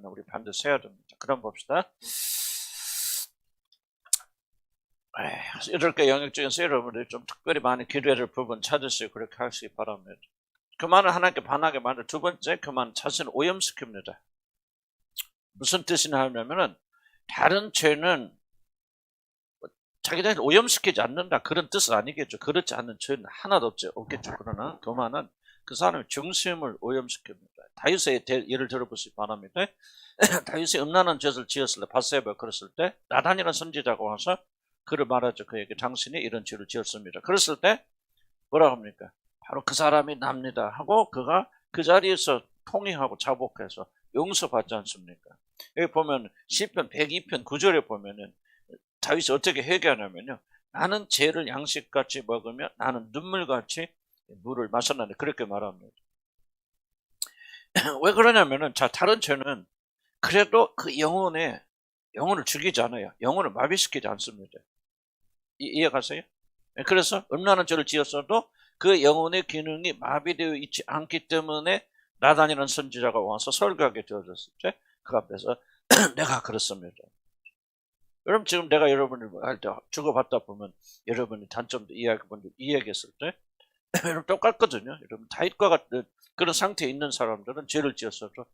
우리 반드시 해야 됩니다. 그럼 봅시다. 이렇게 영역적인 여러분들이 좀 특별히 많이 기도해야 될 부분 찾으시고 그렇게 하시기 바랍니다. 교만을 하나님께 반하게 만들 두 번째, 교만 자신을 오염시킵니다. 무슨 뜻이냐 하면은 다른 죄는 자기들 오염시키지 않는다 그런 뜻은 아니겠죠. 그렇지 않는 죄는 하나도 없겠죠. 그러나 교만은 그 사람의 중심을 오염시킵니다. 다윗의 예를 들어보시기 바랍니다. 다윗이 음란한 죄를 지었을 때, 바세바 그랬을 때 나단이라는 선지자가 와서 그를 말하죠. 그에게 당신이 이런 죄를 지었습니다. 그랬을 때 뭐라고 합니까? 바로 그 사람이 납니다 하고 그가 그 자리에서 통회하고 자복해서 용서받지 않습니까? 여기 보면 시편 102편 9절에 보면은 다윗이 어떻게 회개하냐면요. 나는 죄를 양식같이 먹으며 나는 눈물같이 물을 마셨는데 그렇게 말합니다. 왜 그러냐면은 자 다른 죄는 그래도 그 영혼을 죽이지 않아요. 영혼을 마비시키지 않습니다. 이해가세요? 그래서 음란한 죄를 지었어도 그 영혼의 기능이 마비되어 있지 않기 때문에 나단이라는 선지자가 와서 설교하게 되어졌을 때 그 앞에서 내가 그렇습니다. 여러분 지금 내가 여러분을 할 때 주고받다 보면 여러분이 단점도 이야기했을 때 여러분 똑같거든요. 여러분 다윗과 같은 그런 상태에 있는 사람들은 죄를 지었어도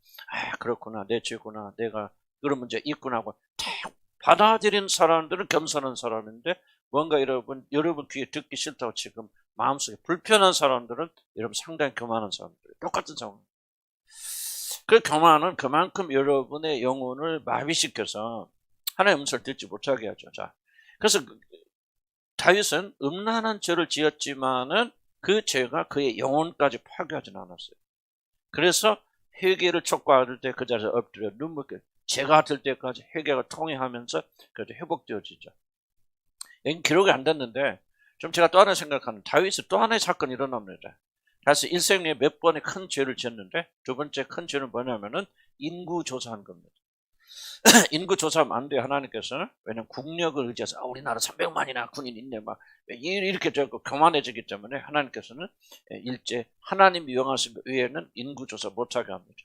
그렇구나 내 죄구나 내가 그런 문제 있구나 하고 탁 받아들인 사람들은 겸손한 사람인데 뭔가 여러분 귀에 듣기 싫다고 지금 마음속에 불편한 사람들은 여러분 상당히 교만한 사람들 똑같은 상황. 그 교만은 그만큼 여러분의 영혼을 마비시켜서 하나님의 음성을 듣지 못하게 하죠. 자, 그래서 다윗은 음란한 죄를 지었지만은 그 죄가 그의 영혼까지 파괴하지는 않았어요. 그래서 회개를 촉구할 때 그 자리에서 엎드려 눈물을 죄가 들 때까지 회개가 통해하면서 그래도 회복되어지죠. 여기 기록이 안 됐는데 좀 제가 또 하나 생각하는 다윗이 또 하나의 사건이 일어납니다. 다시 일생 내에 몇 번의 큰 죄를 지었는데 두 번째 큰 죄는 뭐냐면은 인구 조사한 겁니다. 인구 조사하면 안 돼요. 하나님께서는. 왜냐하면 국력을 의지해서 우리나라 300만이나 군인 있네 막 이렇게 되고 교만해지기 때문에 하나님께서는 일제 하나님이 명하신 것 외에는 인구 조사 못하게 합니다.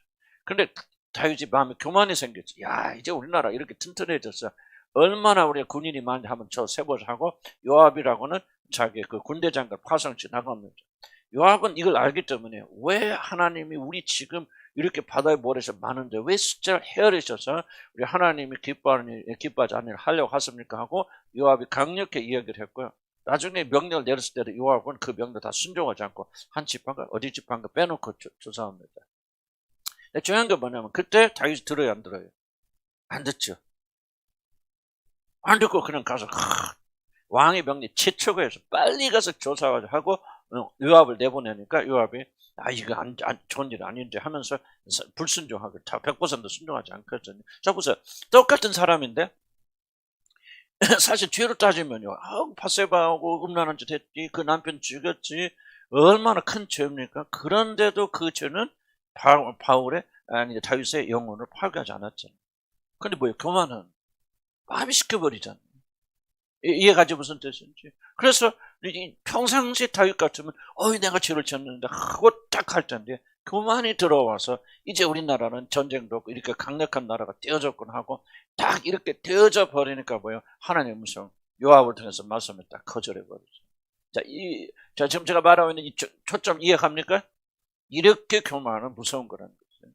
그런데 다윗이 마음에 교만이 생겼지. 야 이제 우리나라 이렇게 튼튼해졌어. 얼마나 우리 군인이 많이 하면 저 세벌 하고 요압이라고는 자기 그 군대 장관 파송치 나갑니다. 요압은 이걸 알기 때문에 왜 하나님이 우리 지금 이렇게 바다의 모래에서 많은데 왜 숫자를 헤아리셔서 우리 하나님이 기뻐하지 않으려 하려고 하십니까 하고 요압이 강력하게 이야기를 했고요. 나중에 명령을 내렸을 때도 요압은 그 명령 다 순종하지 않고 한 지파인가 어디 지파인가 빼놓고 조사합니다. 중요한 게 뭐냐면 그때 다윗이 들어요 안 들어요? 안 듣죠. 안 듣고 그냥 가서 왕의 명령 최초가 해서 빨리 가서 조사하고 요압을 내보내니까 요압이 이거 좋은 일 아닌데 하면서 불순종하고 다 100% 순종하지 않거든요. 자 보세요. 똑같은 사람인데 사실 죄로 따지면요. 바세바하고 음란한 짓 했지. 그 남편 죽였지. 얼마나 큰 죄입니까? 그런데도 그 죄는 다윗의 영혼을 파괴하지 않았잖아요. 근데 뭐예요? 교만은 마비시켜버리잖아요. 이해가지 무슨 뜻인지. 그래서 평상시 다윗 같으면 내가 죄를 지었는데 하고 딱 할 텐데 교만이 들어와서 이제 우리나라는 전쟁도 없고 이렇게 강력한 나라가 되어졌군 하고 딱 이렇게 되어져 버리니까 뭐예요? 하나님의 음성 요압을 통해서 말씀을 딱 거절해 버리죠. 자 지금 제가 말하고 있는 이 초점 이해갑니까? 이렇게 교만은 무서운 거라는 거죠.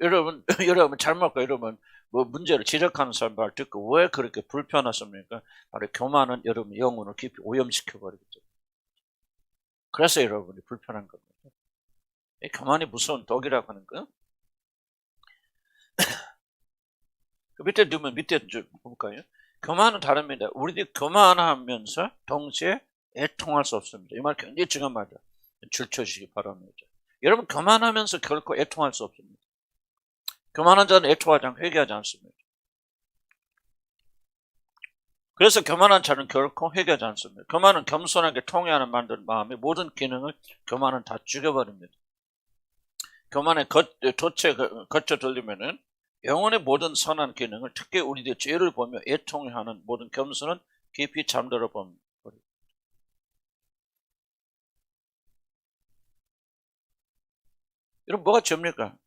여러분 잘못과 여러분 뭐 문제를 지적하는 사람 말 듣고 왜 그렇게 불편하십니까? 바로 교만은 여러분 영혼을 깊이 오염시켜버리겠죠. 그래서 여러분이 불편한 겁니다. 교만이 무서운 독이라고 하는 거. 그 밑에 두면 밑에 좀 볼까요? 교만은 다릅니다. 우리들이 교만하면서 동시에 애통할 수 없습니다. 이 말 굉장히 중요한 말이죠. 줄쳐주시기 바랍니다. 여러분 교만하면서 결코 애통할 수 없습니다. 교만한 자는 애통하지 않고 회개하지 않습니다. 그래서 교만한 자는 결코 회개하지 않습니다. 교만은 겸손하게 통회하는 만든 마음의 모든 기능을 교만은 다 죽여버립니다. 교만의 덫에 거쳐 들리면은 영혼의 모든 선한 기능을 특히 우리들의 죄를 보며 애통하는 모든 겸손은 깊이 잠들어 버립니다. 여러분 뭐가 죄입니까?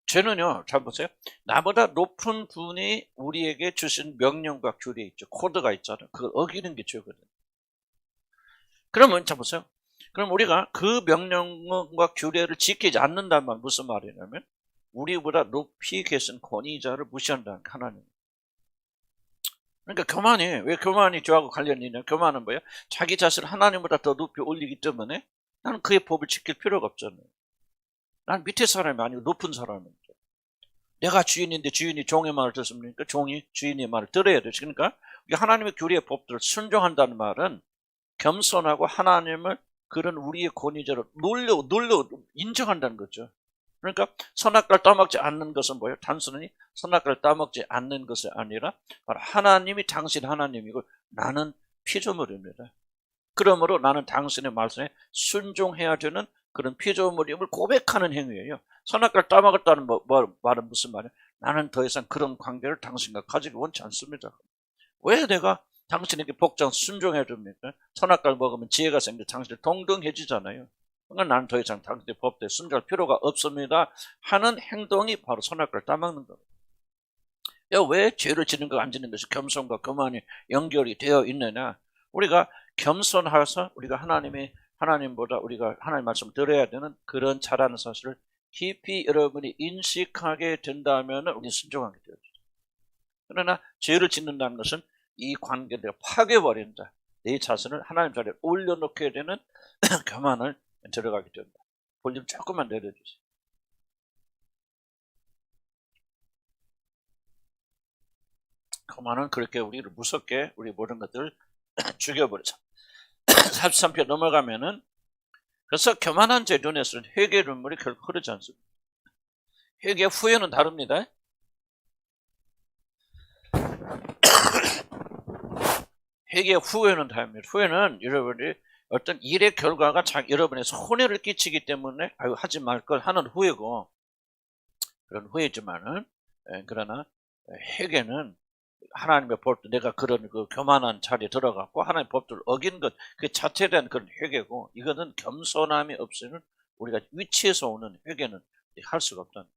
죄는요, 잘 보세요. 나보다 높은 분이 우리에게 주신 명령과 규례 있죠. 코드가 있잖아요. 그걸 어기는 게 죄거든요. 그러면 잘 보세요. 그럼 우리가 그 명령과 규례를 지키지 않는다는 말 무슨 말이냐면 우리보다 높이 계신 권위자를 무시한다는 하나님. 그러니까 교만이 왜 교만이 죄하고 관련이 있냐? 교만은 뭐예요? 자기 자신을 하나님보다 더 높이 올리기 때문에 나는 그의 법을 지킬 필요가 없잖아요. 난 밑에 사람이 아니고 높은 사람인데 내가 주인인데 주인이 종의 말을 듣습니까? 종이 주인의 말을 들어야 되죠. 그러니까 하나님의 규례의 법들을 순종한다는 말은 겸손하고 하나님을 그런 우리의 권위자로 놀려 인정한다는 거죠. 그러니까 선악과를 따먹지 않는 것은 뭐예요? 단순히 선악과를 따먹지 않는 것이 아니라 바로 하나님이 당신 하나님이고 나는 피조물입니다. 그러므로 나는 당신의 말씀에 순종해야 되는 그런 피조물임을 고백하는 행위예요. 선악과를 따먹었다는 말은 무슨 말이에요? 나는 더 이상 그런 관계를 당신과 가지기 원치 않습니다. 왜 내가 당신에게 복장 순종해 줍니까? 선악과를 먹으면 지혜가 생겨 당신이 동등해지잖아요. 그러니까 나는 더 이상 당신의 법대로 순종할 필요가 없습니다 하는 행동이 바로 선악과를 따먹는 겁니다. 왜 죄를 지는 거 안 지는 것이 겸손과 교만이 연결이 되어 있느냐? 우리가 겸손해서 우리가 하나님보다 우리가 하나님 말씀을 들어야 되는 그런 자라는 사실을 깊이 여러분이 인식하게 된다면 우리는 순종하게 되죠. 그러나 죄를 짓는다는 것은 이 관계를 파괴버린다. 내 자신을 하나님 자리에 올려놓게 되는 교만을 들어가게 된다. 볼륨 조금만 내려주세요. 교만은 그렇게 우리를 무섭게 우리 모든 것들을 죽여버리죠. 43편 넘어가면은 그래서 교만한 제 눈에서는 회개 눈물이 결코 흐르지 않습니다. 회개 후에는 다릅니다. 회개 후에는 다릅니다. 후에는 여러분이 어떤 일의 결과가 여러분의 손해를 끼치기 때문에 하지 말 걸 하는 후회고 그런 후회지만은 그러나 회개는 하나님의 법도 내가 그런 그 교만한 자리에 들어갔고 하나님의 법도를 어긴 것 그 자체에 대한 그런 회개고 이거는 겸손함이 없으면 우리가 위치에서 오는 회개는 할 수가 없다는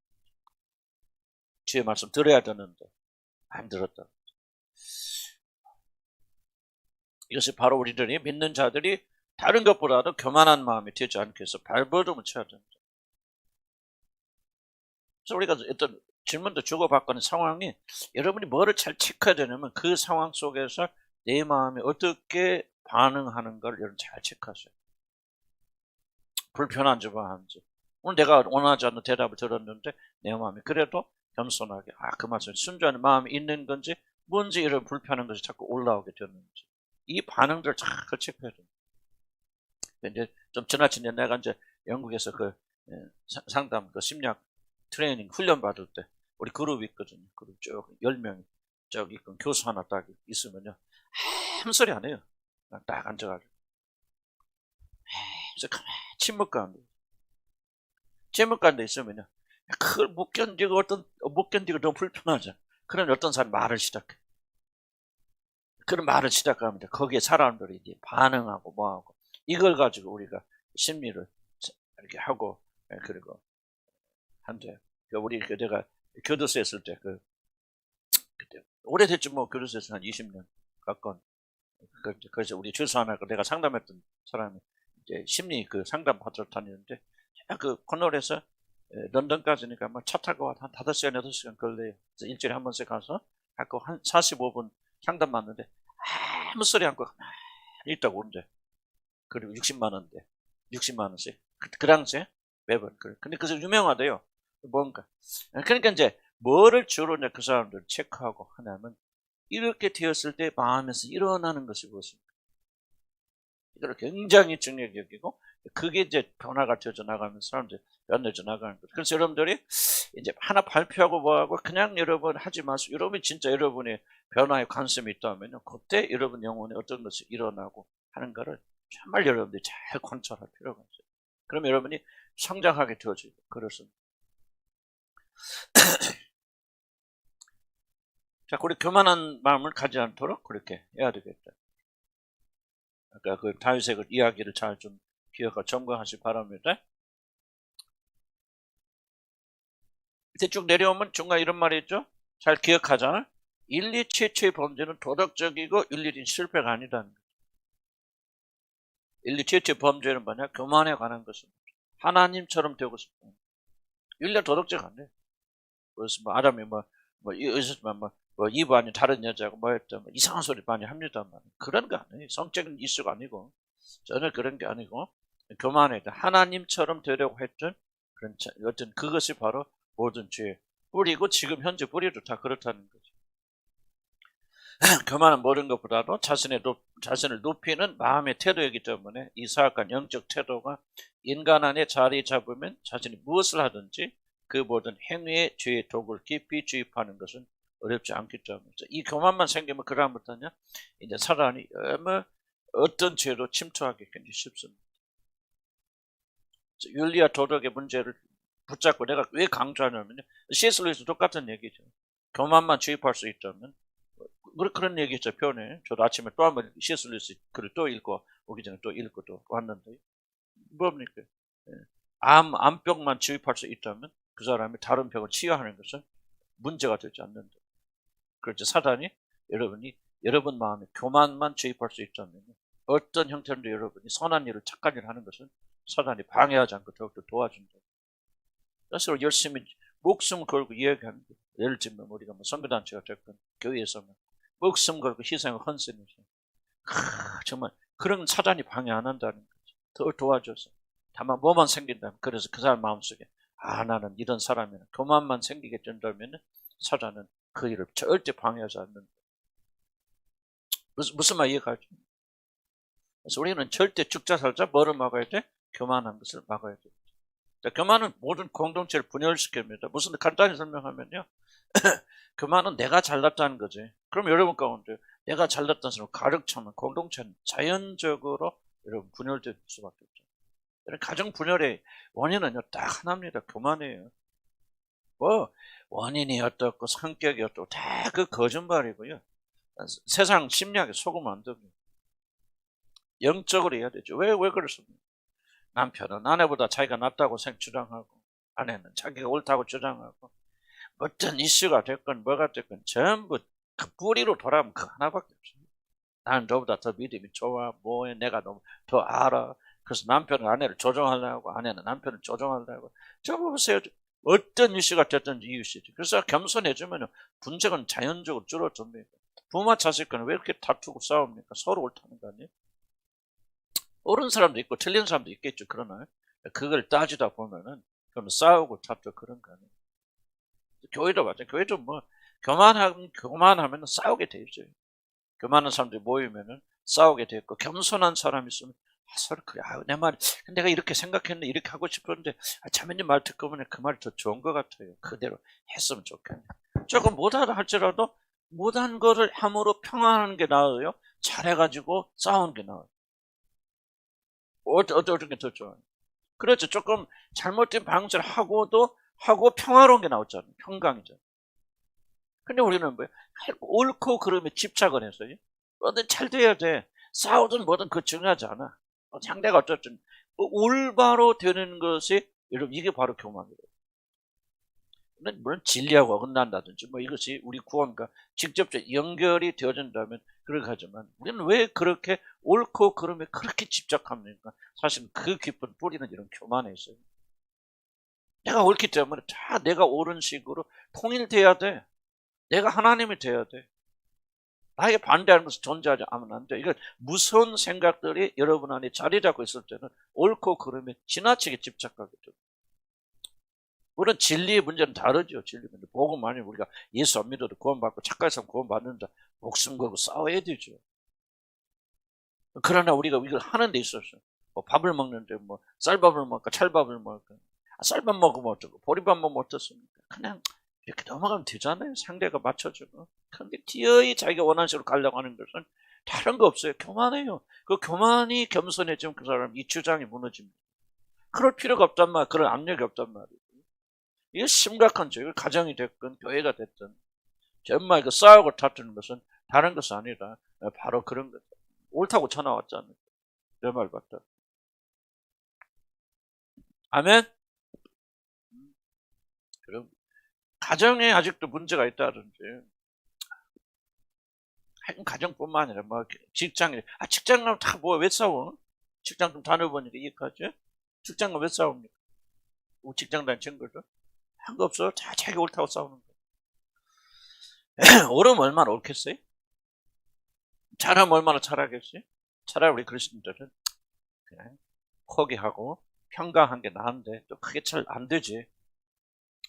주의 말씀 들어야 되는데 안 들었다. 이것이 바로 우리들이 믿는 자들이 다른 것보다도 교만한 마음이 되지 않게 해서 발버둥을 쳐야 된다. 그래서 우리가 어떤 질문도 주고받고는 상황이 여러분이 뭐를 잘 체크해야 되냐면 그 상황 속에서 내 마음이 어떻게 반응하는가를 여러분 잘 체크하세요. 불편한지 뭐하는지. 오늘 내가 원하지 않는 대답을 들었는데 내 마음이 그래도 겸손하게 그 말씀에 순종하는 마음이 있는 건지 뭔지 이런 불편한 것이 자꾸 올라오게 되는지 이 반응들을 잘 체크해야 됩니다. 근데 좀 지나치게 내가 이제 영국에서 그 상담 그 심리학 트레이닝 훈련 받을 때 우리 그룹이 있거든요. 그룹 쭉 10명이 저기 교수 하나 딱 있으면요 아무 소리 안 해요. 딱 앉아가지고 침묵 가운데 있으면요 그걸 못 견디고 너무 불편하죠. 그런 어떤 사람이 말을 시작해. 그런 말을 시작합니다. 거기에 사람들이 이제 반응하고 뭐하고 이걸 가지고 우리가 심리를 이렇게 하고 그리고 한데 우리 내가 교도소에 있을 때 그때 오래됐지 뭐 교도소에서 한 20년 가까운 그래서 우리 교수 하나 내가 상담했던 사람이 이제 심리 그 상담 받으러 다니는데 그 코널에서 런던까지니까 뭐 차 타고 한 5시간 6시간 걸려요. 그래서 일주일에 한 번씩 가서 갖고 한 45분 상담 받는데 아무 소리 않고 가만히 있다고 오는데 그리고 60만 원씩 그 당시에 매번 근데 그래서 유명하대요. 뭔가 그러니까 이제 뭐를 주로 이제 그 사람들 체크하고 하냐면 이렇게 되었을 때 마음에서 일어나는 것이 무엇입니까? 이걸 굉장히 중요하게 여기고 그게 이제 변화가 되어져 나가면서 사람들이 변해져 나가는 거죠. 그래서 여러분들이 이제 하나 발표하고 뭐하고 그냥 여러분 하지 마시고 여러분이 진짜 여러분의 변화에 관심이 있다면 그때 여러분 영혼에 어떤 것이 일어나고 하는 거를 정말 여러분들이 잘 관찰할 필요가 있어요. 그럼 여러분이 성장하게 되어지고 그렇습니다. 자, 우리 교만한 마음을 가지 않도록 그렇게 해야 되겠다. 아까 그 다윗의 그 이야기를 잘 좀 기억하고 점검하시기 바랍니다. 대충 내려오면 중간에 이런 말이 있죠. 잘 기억하자. 1, 2 최초의 범죄는 도덕적이고 1, 2인 실패가 아니다는 거죠. 1, 2 최초의 범죄는 뭐냐? 교만에 관한 것은 하나님처럼 되고 싶다. 1, 2 도덕적 안 돼. 그래서 뭐 아담이 이브 아닌 다른 여자고 뭐 했다, 이상한 소리 많이 합니다만 그런 거 아니에요. 성적인 이슈가 아니고 전혀 그런 게 아니고 교만에 하나님처럼 되려고 했던 그런 어떤 그것이 바로 모든 죄의 뿌리고 지금 현재 뿌리도 다 그렇다는 거죠. 교만은 모든 것보다도 자신을 높이는 마음의 태도이기 때문에 이 사악한 영적 태도가 인간 안에 자리 잡으면 자신이 무엇을 하든지 그 모든 행위의 죄의 독을 깊이 주입하는 것은 어렵지 않기 때문에 이 교만만 생기면 그 다음부터는 이제 사단이 어떤 죄로 침투하기 굉장히 쉽습니다. 윤리와 도덕의 문제를 붙잡고 내가 왜 강조하냐면요. C.S. 루이스 똑같은 얘기죠. 교만만 주입할 수 있다면 그런 얘기죠. 표현에. 저도 아침에 또 한번 C.S. 루이스 글을 또 읽고 오기 전에 또 읽고 또 왔는데 뭡니까? 암병만 주입할 수 있다면 그 사람이 다른 병을 치유하는 것은 문제가 되지 않는다. 그렇죠. 사단이 여러분 마음에 교만만 주입할 수 있다면 어떤 형태로도 여러분이 선한 일을 착한 일을 하는 것은 사단이 방해하지 않고 더욱더 도와준다. 그래서 열심히 목숨 걸고 이야기하는 거예요. 예를 들면 우리가 선교단체가 됐건 교회에서 목숨 걸고 희생을 헌신해서 정말 그런 사단이 방해 안 한다는 거죠. 더 도와줘서 다만 뭐만 생긴다면 그래서 그 사람 마음속에 나는 이런 사람이나 교만만 생기게 된다면 사단은 그 일을 절대 방해하지 않는다. 무슨 말 이해가죠? 그래서 우리는 절대 죽자 살자 뭐를 막아야 돼? 교만한 것을 막아야 돼. 자, 교만은 모든 공동체를 분열시킵니다. 무슨 간단히 설명하면요. 교만은 내가 잘났다는 거지. 그럼 여러분 가운데 내가 잘났다는 사람을 가득 차면 공동체는 자연적으로 여러분 분열될 수밖에 없죠. 가정 분열의 원인은요 딱 하나입니다. 교만이에요. 원인이 어떻고 성격이 어떻고 다 그 거짓말이고요. 세상 심리학에 속으면 안 됩니다. 영적으로 해야 되죠. 왜 그렇습니까? 남편은 아내보다 자기가 낫다고 주장하고 아내는 자기가 옳다고 주장하고 어떤 이슈가 됐건 뭐가 됐건 전부 그 뿌리로 돌아오면 그 하나밖에 없습니다. 나는 너보다 더 믿음이 좋아. 뭐해 내가 너무 더 알아. 그래서 남편은 아내를 조종하려고 아내는 남편을 조종하려고. 저 보세요. 어떤 이슈가 됐든지 이유시죠. 그래서 겸손해지면 분쟁은 자연적으로 줄어듭니다. 부모 자식과는 왜 이렇게 다투고 싸웁니까? 서로 옳다는 거 아니에요? 옳은 사람도 있고 틀린 사람도 있겠죠. 그러나 그걸 따지다 보면은 그럼 싸우고 다투고 그런 거 아니에요. 교회도 마찬가지. 교회도 교만하면 싸우게 돼 있어요. 교만한 사람들이 모이면은 싸우게 돼 있고 겸손한 사람이 있으면 서로 그래. 내 말 내가 이렇게 생각했는데 이렇게 하고 싶었는데 자매님 말 듣고 보면 그 말이 더 좋은 것 같아요. 그대로 했으면 좋겠네. 조금 못하다 할지라도 못한 거를 함으로 평안하는 게 나아요. 잘해가지고 싸우는 게 나아요. 어떤 게 더 좋아요? 그렇죠. 조금 잘못된 방식을 하고 평화로운 게 나왔잖아요. 평강이죠. 근데 우리는 뭐예요? 옳고 그름에 집착을 했어요. 뭐든 잘 돼야 돼. 싸우든 뭐든 그거 중요하지 않아. 상대가 어쨌든 올바로 되는 것이 여러분 이게 바로 교만이에요. 물론 진리하고 어긋난다든지 이것이 우리 구원과 직접적 연결이 되어진다면 그렇게 하지만 우리는 왜 그렇게 옳고 그름에 그렇게 집착합니까? 사실 그 깊은 뿌리는 이런 교만에 있어요. 내가 옳기 때문에 다 내가 옳은 식으로 통일돼야 돼. 내가 하나님이 돼야 돼. 나에게 반대하는 것은 존재하지 않으면 안 돼. 이건 무서운 생각들이 여러분 안에 자리 잡고 있을 때는 옳고 그름에 지나치게 집착하게 됩니다. 물론 진리의 문제는 다르죠. 진리 문제. 복음 아니면 우리가 예수 안 믿어도 구원받고 착한 사람 구원받는다. 목숨 걸고 싸워야 되죠. 그러나 우리가 이걸 하는 데 있어서 밥을 먹는데 쌀밥을 먹을까 찰밥을 먹을까. 쌀밥 먹으면 어쩌고 보리밥 먹으면 어떻습니까? 그냥 이렇게 넘어가면 되잖아요. 상대가 맞춰주고. 그런데 기어이 자기가 원하는 식으로 가려고 하는 것은 다른 거 없어요. 교만해요. 그 교만이 겸손해지면 그 사람 이 주장이 무너집니다. 그럴 필요가 없단 말, 그런 압력이 없단 말이에요. 이게 심각한 죄. 가정이 됐건 교회가 됐든 정말 그 싸우고 다투는 것은 다른 것이 아니라 바로 그런 것. 옳다고 전화 왔잖아요. 내 말 같다. 아멘. 그럼 가정에 아직도 문제가 있다든지, 가정뿐만 아니라 뭐 직장에, 직장 가면 다 뭐 왜 싸워? 직장 좀 다녀보니까 이해하지? 직장 가면 왜 싸웁니까? 직장 다닌 친구들 한 거 없어. 다 자기 옳다고 싸우는 거야. 옳으면 얼마나 옳겠어요? 잘하면 얼마나 잘하겠어요? 차라리 우리 그리스도인들은 그냥 포기하고 평강한 게 나은데 또 그게 잘 안 되지.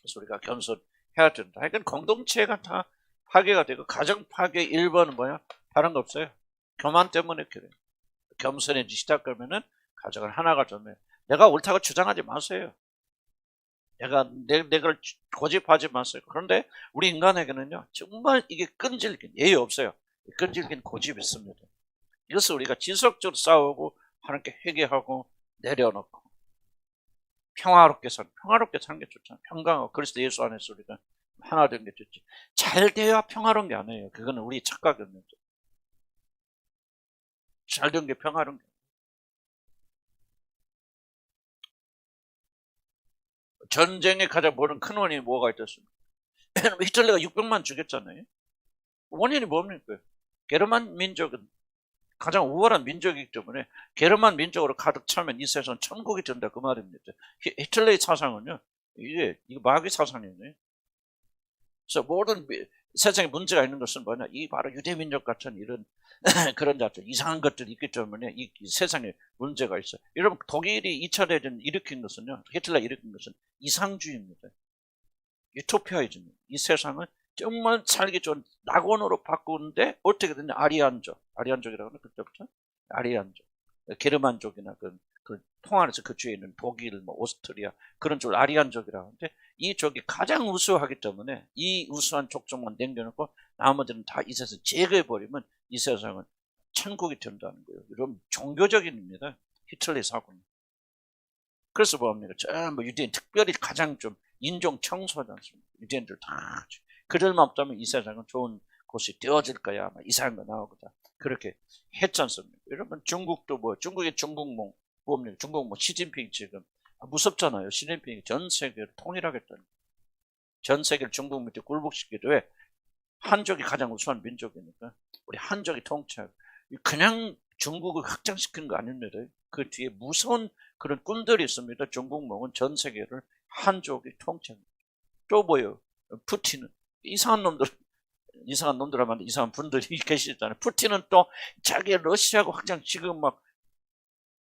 그래서 우리가 겸손해야 된다. 그러니까 공동체가 다 파괴가 되고, 가정 파괴 1번은 뭐야? 다른 거 없어요. 교만 때문에 그래. 겸손해지시다 그러면은 가정을 하나가 되면, 내가 옳다고 주장하지 마세요. 내가 고집하지 마세요. 그런데 우리 인간에게는요, 정말 이게 끈질긴, 예의 없어요. 끈질긴 고집이 있습니다. 이것을 우리가 지속적으로 싸우고 하나님께 회개하고 내려놓고 평화롭게 사는 게 좋잖아요. 평강하고 그리스도 예수 안에서 우리가 하나 된 게 좋지. 잘 돼야 평화로운 게 아니에요. 그거는 우리 착각이었는데. 잘 된 게 평화로운 게. 전쟁의 가장 모든 큰 원인이 뭐가 있었습니까? 히틀러가 600만 죽였잖아요. 원인이 뭡니까? 게르만 민족은 가장 우월한 민족이기 때문에 게르만 민족으로 가득 차면 이 세상은 천국이 된다, 그 말입니다. 히틀러의 사상은요, 이게 마귀 사상이에요. 그래서 모든 세상에 문제가 있는 것은 뭐냐? 이 바로 유대민족 같은 이런 그런 자들, 이상한 것들이 있기 때문에 이 세상에 문제가 있어요. 여러분, 독일이 2차 대전 일으킨 것은요, 히틀러 일으킨 것은 이상주의입니다. 유토피아이즘입니다. 이 세상은 정말 살기 좋은 낙원으로 바꾸는데 어떻게 됐냐? 아리안족이라고 하는, 그때부터 아리안족, 게르만족이나 그 통안에서 그 주에 있는 독일, 뭐 오스트리아 그런 쪽을 아리안족이라고 하는데, 이 족이 가장 우수하기 때문에 이 우수한 족속만 남겨놓고 나머지는 다 이 세상 제거해버리면 이 세상은 천국이 된다는 거예요. 이런 종교적인 입니다. 히틀러의 사고는. 그래서 뭡니까? 전부 유대인, 특별히 가장 좀 인종 청소하지 않습니까? 유대인들 다. 그들만 없다면 이 세상은 좋은 곳이 되어질 거야. 아마 이상한 거 나오거든. 그렇게 했지 않습니까? 여러분, 중국도 중국의 중국몽, 뭡니까? 중국 시진핑 지금 무섭잖아요. 시진핑이 전 세계를 통일하겠다는. 전 세계를 중국 밑에 굴복시키기. 왜? 한족이 가장 우수한 민족이니까. 우리 한족이 통치하고. 그냥 중국을 확장시키는 거 아닙니다. 그 뒤에 무서운 그런 꾼들이 있습니다. 중국몽은 전 세계를 한족이 통치합니다. 또 뭐예요? 푸틴은 이상한 놈들하면 이상한 분들이 계시잖아요. 푸틴은 또 자기 러시아하고 확장 지금 막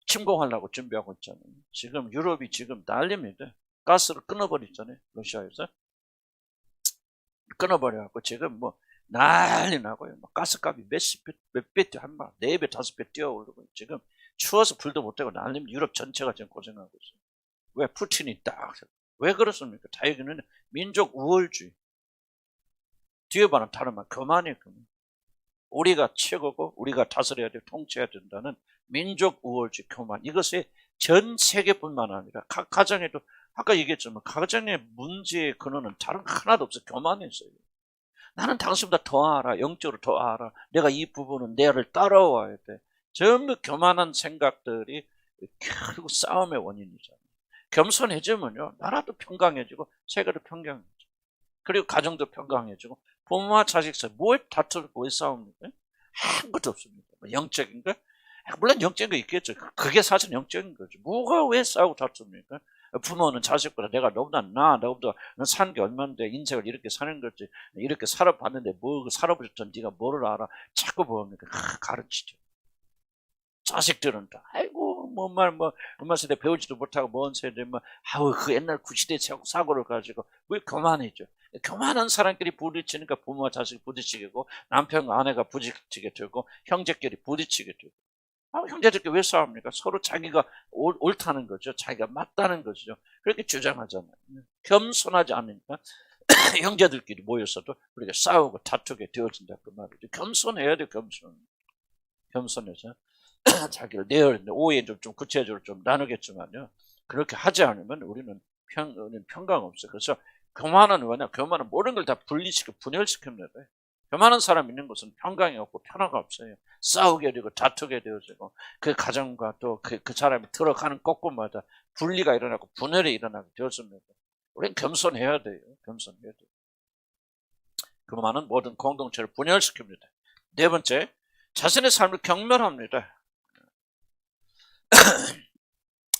침공하려고 준비하고 있잖아요. 지금 유럽이 지금 난립니다. 가스를 끊어버렸잖아요. 러시아에서 끊어버려갖고 지금 뭐 난리 나고요. 가스값이 몇 배, 한방 4배, 5배 뛰어오르고, 지금 추워서 불도 못 대고 난립니다. 유럽 전체가 지금 고생하고 있어요. 왜? 푸틴이 왜 그렇습니까? 자기는 민족 우월주의. 뒤에 봐는 다른 말, 교만이에요. 우리가 최고고 우리가 다스려야 돼, 통치해야 된다는 민족 우월주의, 교만. 이것이 전 세계뿐만 아니라 각 가정에도, 아까 얘기했지만 가정의 문제의 근원은 다른 거 하나도 없어요. 교만이 있어요. 나는 당신보다 더 알아. 영적으로 더 알아. 내가 이 부분은 내를 따라와야 돼. 전부 교만한 생각들이 결국 싸움의 원인이잖아요. 겸손해지면요, 나라도 평강해지고 세계도 평강해지고, 그리고 가정도 평강해지고, 부모와 자식 사이 뭐에 다투고 왜 싸웁니까? 아무것도 없습니다. 영적인 거? 물론 영적인 거 있겠죠. 그게 사실 영적인 거죠. 뭐가 왜 싸우고 다툽니까? 부모는 자식보다 내가 너보다 너보다 산 게 얼마인데 인생을 이렇게 사는 거지. 이렇게 살아봤는데 뭐 살아보셨던 네가 뭐를 알아? 자꾸 뭡니까? 가르치죠. 자식들은 다 아이고 엄마 세대 배우지도 못하고 먼 세대 아우 그 옛날 구시대 사고를 가지고 왜 교만해져. 교만한 사람끼리 부딪히니까 부모와 자식이 부딪히고, 남편과 아내가 부딪히게 되고, 형제끼리 부딪히게 되고. 형제들끼리 왜 싸웁니까? 서로 자기가 옳다는 거죠. 자기가 맞다는 거죠. 그렇게 주장하잖아요. 겸손하지 않으니까 형제들끼리 모여서도 우리가 싸우고 다투게 되어진다, 그 말이죠. 겸손해야 돼, 겸손해서 자기를 내어는데, 오해 좀 구체적으로 좀 나누겠지만요, 그렇게 하지 않으면 우리는 평강 없어요. 그래서 교만은 뭐냐? 교만은 모든 걸 다 분열시킵니다. 교만한 사람 있는 것은 평강이 없고 평화가 없어요. 싸우게 되고 다투게 되어지고, 그 가정과 또 그 사람이 들어가는 곳곳마다 분리가 일어나고 분열이 일어나게 되었습니다. 우리는 겸손해야 돼요. 겸손해야 돼요. 교만은 모든 공동체를 분열시킵니다. 네 번째, 자신의 삶을 경멸합니다.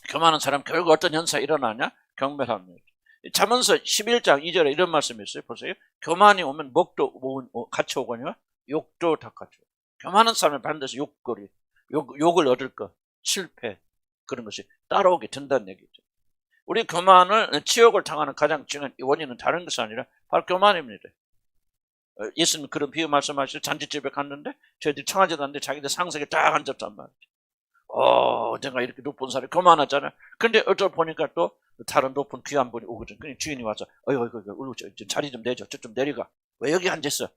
교만한 사람 결국 어떤 현상이 일어나냐? 경멸합니다. 잠언서 11장 2절에 이런 말씀이 있어요. 보세요. 교만이 오면 목도 같이 오거니와 욕도 다 같이 오고. 교만한 사람은 반드시 욕을 얻을 것, 실패, 그런 것이 따라오게 된다는 얘기죠. 우리 교만을 치욕을 당하는 가장 중요한 원인은 다른 것이 아니라 바로 교만입니다. 예수님 그런 비유 말씀하시죠. 잔치집에 갔는데 저희들이 청하지도 않는데 자기들 상석에 딱 앉았단 말이죠. 내가 이렇게 높은 사람이 교만하잖아요. 근데 어쩌 보니까 또 다른 높은 귀한 분이 오거든. 그냥 주인이 와서 자리 좀 내줘. 저 좀 내려가. 왜 여기 앉았어?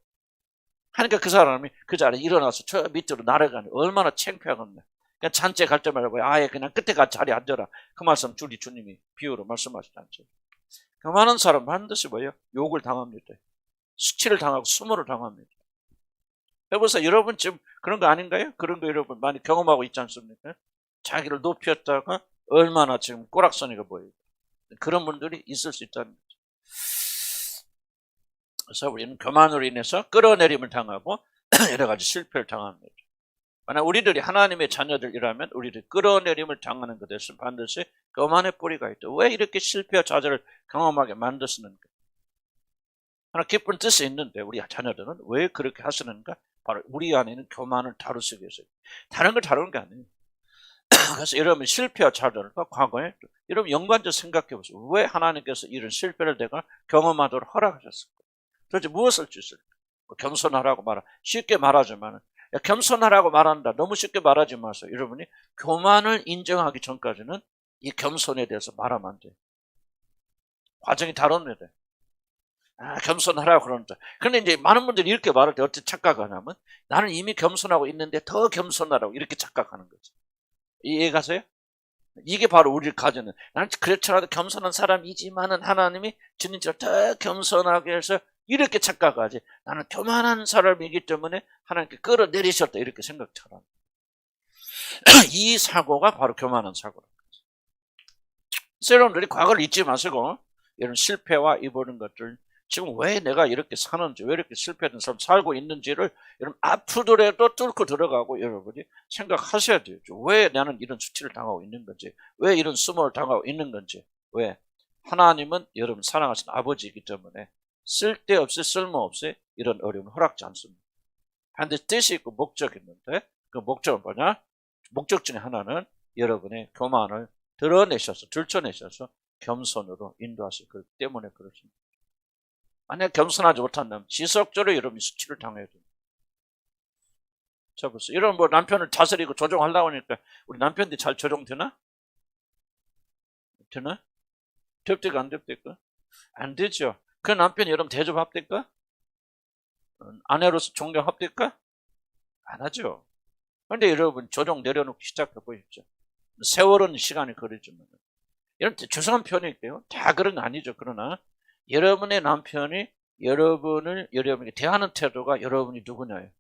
하니까 그 사람이 그 자리에 일어나서 저 밑으로 날아가니 얼마나 창피하겠네. 그냥 잔치에 갈 때마다 아예 그냥 끝에 가 자리에 앉아라. 그 말씀 주님이 비유로 말씀하시지 않죠. 교만한 사람 반드시 뭐예요? 욕을 당합니다. 수치를 당하고 수모를 당합니다. 해보세요. 여러분 지금 그런 거 아닌가요? 그런 거 여러분 많이 경험하고 있지 않습니까? 자기를 높였다가 얼마나 지금 꼬락서니가 보이고 그런 분들이 있을 수 있다는 거죠. 그래서 우리는 교만으로 인해서 끌어내림을 당하고 여러 가지 실패를 당합니다. 만약 우리들이 하나님의 자녀들이라면 우리들이 끌어내림을 당하는 것에서 반드시 교만의 뿌리가 있다. 왜 이렇게 실패와 좌절을 경험하게 만드시는가? 하나 깊은 뜻이 있는데 우리 자녀들은 왜 그렇게 하시는가? 바로 우리 안에는 교만을 다루시기 위해서. 다른 걸 다루는 게 아니에요. 그래서 여러분 실패와 좌절과 과거에 여러분 연관적 생각해 보세요. 왜 하나님께서 이런 실패를 내가 경험하도록 허락하셨을까? 도대체 무엇을 주실까? 겸손하라고 쉽게 말하지만 겸손하라고 말한다. 너무 쉽게 말하지 마세요. 여러분이 교만을 인정하기 전까지는 이 겸손에 대해서 말하면 안 돼요. 과정이 다릅니다. 겸손하라고 그러는데. 그런데 이제 많은 분들이 이렇게 말할 때 어떻게 착각하냐면 나는 이미 겸손하고 있는데 더 겸손하라고 이렇게 착각하는 거죠. 이해가세요? 이게 바로 우리를 가지는 나는 그렇더라도 겸손한 사람이지만은 하나님이 주님처럼 더 겸손하게 해서 이렇게 착각하지. 나는 교만한 사람이기 때문에 하나님께 끌어내리셨다 이렇게 생각처럼. 이 사고가 바로 교만한 사고라는 거죠. 여러분들이 과거를 잊지 마시고 이런 실패와 이보는 것들 지금 왜 내가 이렇게 사는지 왜 이렇게 실패된 삶 살고 있는지를 여러분 아프더라도 뚫고 들어가고 여러분이 생각하셔야 돼요. 왜 나는 이런 수치를 당하고 있는 건지 왜 이런 수모를 당하고 있는 건지 왜 하나님은 여러분 사랑하시는 아버지이기 때문에 쓸데없이 쓸모없이 이런 어려움을 허락지 않습니다. 반드시 뜻이 있고 목적이 있는데 그 목적은 뭐냐? 목적 중에 하나는 여러분의 교만을 들춰내셔서 겸손으로 인도하시기 때문에 그렇습니다. 만약 겸손하지 못한다면 지속적으로 여러분이 수치를 당해야 됩니다. 자, 보세요. 이런 남편을 다스리고 조종하려고 하니까 우리 남편들이 잘 조종되나? 되나? 됩니까? 안 됩니까? 안 되죠. 그 남편이 여러분 대접합니까? 아내로서 존경합니까? 안 하죠. 그런데 여러분 조종 내려놓고 시작해 보십시오. 세월은 시간이 걸리지만 이런 죄송한 표현일게요. 다 그런 거 아니죠. 그러나 여러분의 남편이 여러분에게 대하는 태도가 여러분이 누구냐요?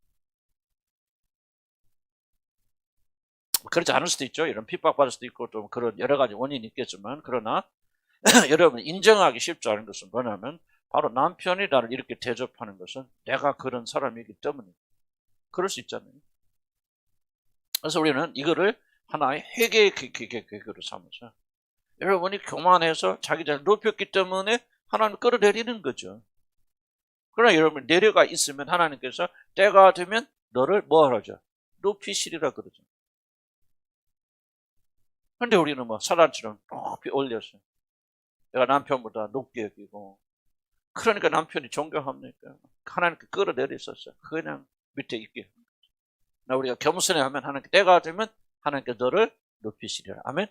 그렇지 않을 수도 있죠. 이런 핍박받을 수도 있고 좀 그런 여러 가지 원인이 있겠지만 그러나 여러분 인정하기 쉽지 않은 것은 뭐냐면 바로 남편이 나를 이렇게 대접하는 것은 내가 그런 사람이기 때문에 그럴 수 있잖아요. 그래서 우리는 이거를 하나의 회개의 계기로 삼아서 여러분이 교만해서 자기 자신을 높였기 때문에 하나님 끌어내리는 거죠. 그러나 여러분 내려가 있으면 하나님께서 때가 되면 너를 뭐 하라죠? 높이시리라 그러죠. 그런데 우리는 사단처럼 높이 올려서 내가 남편보다 높게 여기고 그러니까 남편이 존경합니까? 하나님께 끌어내리셨어요. 그냥 밑에 있게. 우리가 겸손해 하면 하나님께 때가 되면 하나님께 너를 높이시리라. 아멘.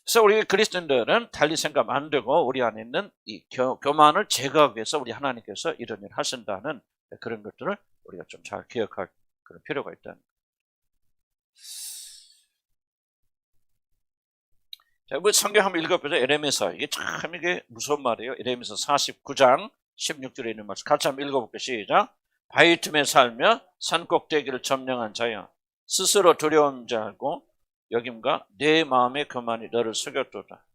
그래서 우리 그리스도인들은 달리 생각하면 안 되고 우리 안에 있는 이 교만을 제거하기 위해서 우리 하나님께서 이런 일을 하신다는 그런 것들을 우리가 좀 잘 기억할 그런 필요가 있다는 거예요. 자, 우리 성경 한번 읽어보죠. 에레미서. 이게 무서운 말이에요. 에레미서 49장 16절에 있는 말씀. 같이 한번 읽어볼게요. 시작. 바위 틈에 살며 산꼭대기를 점령한 자여 스스로 두려움 줄 알고 여김과 내 마음의 교만이 너를 속였도다.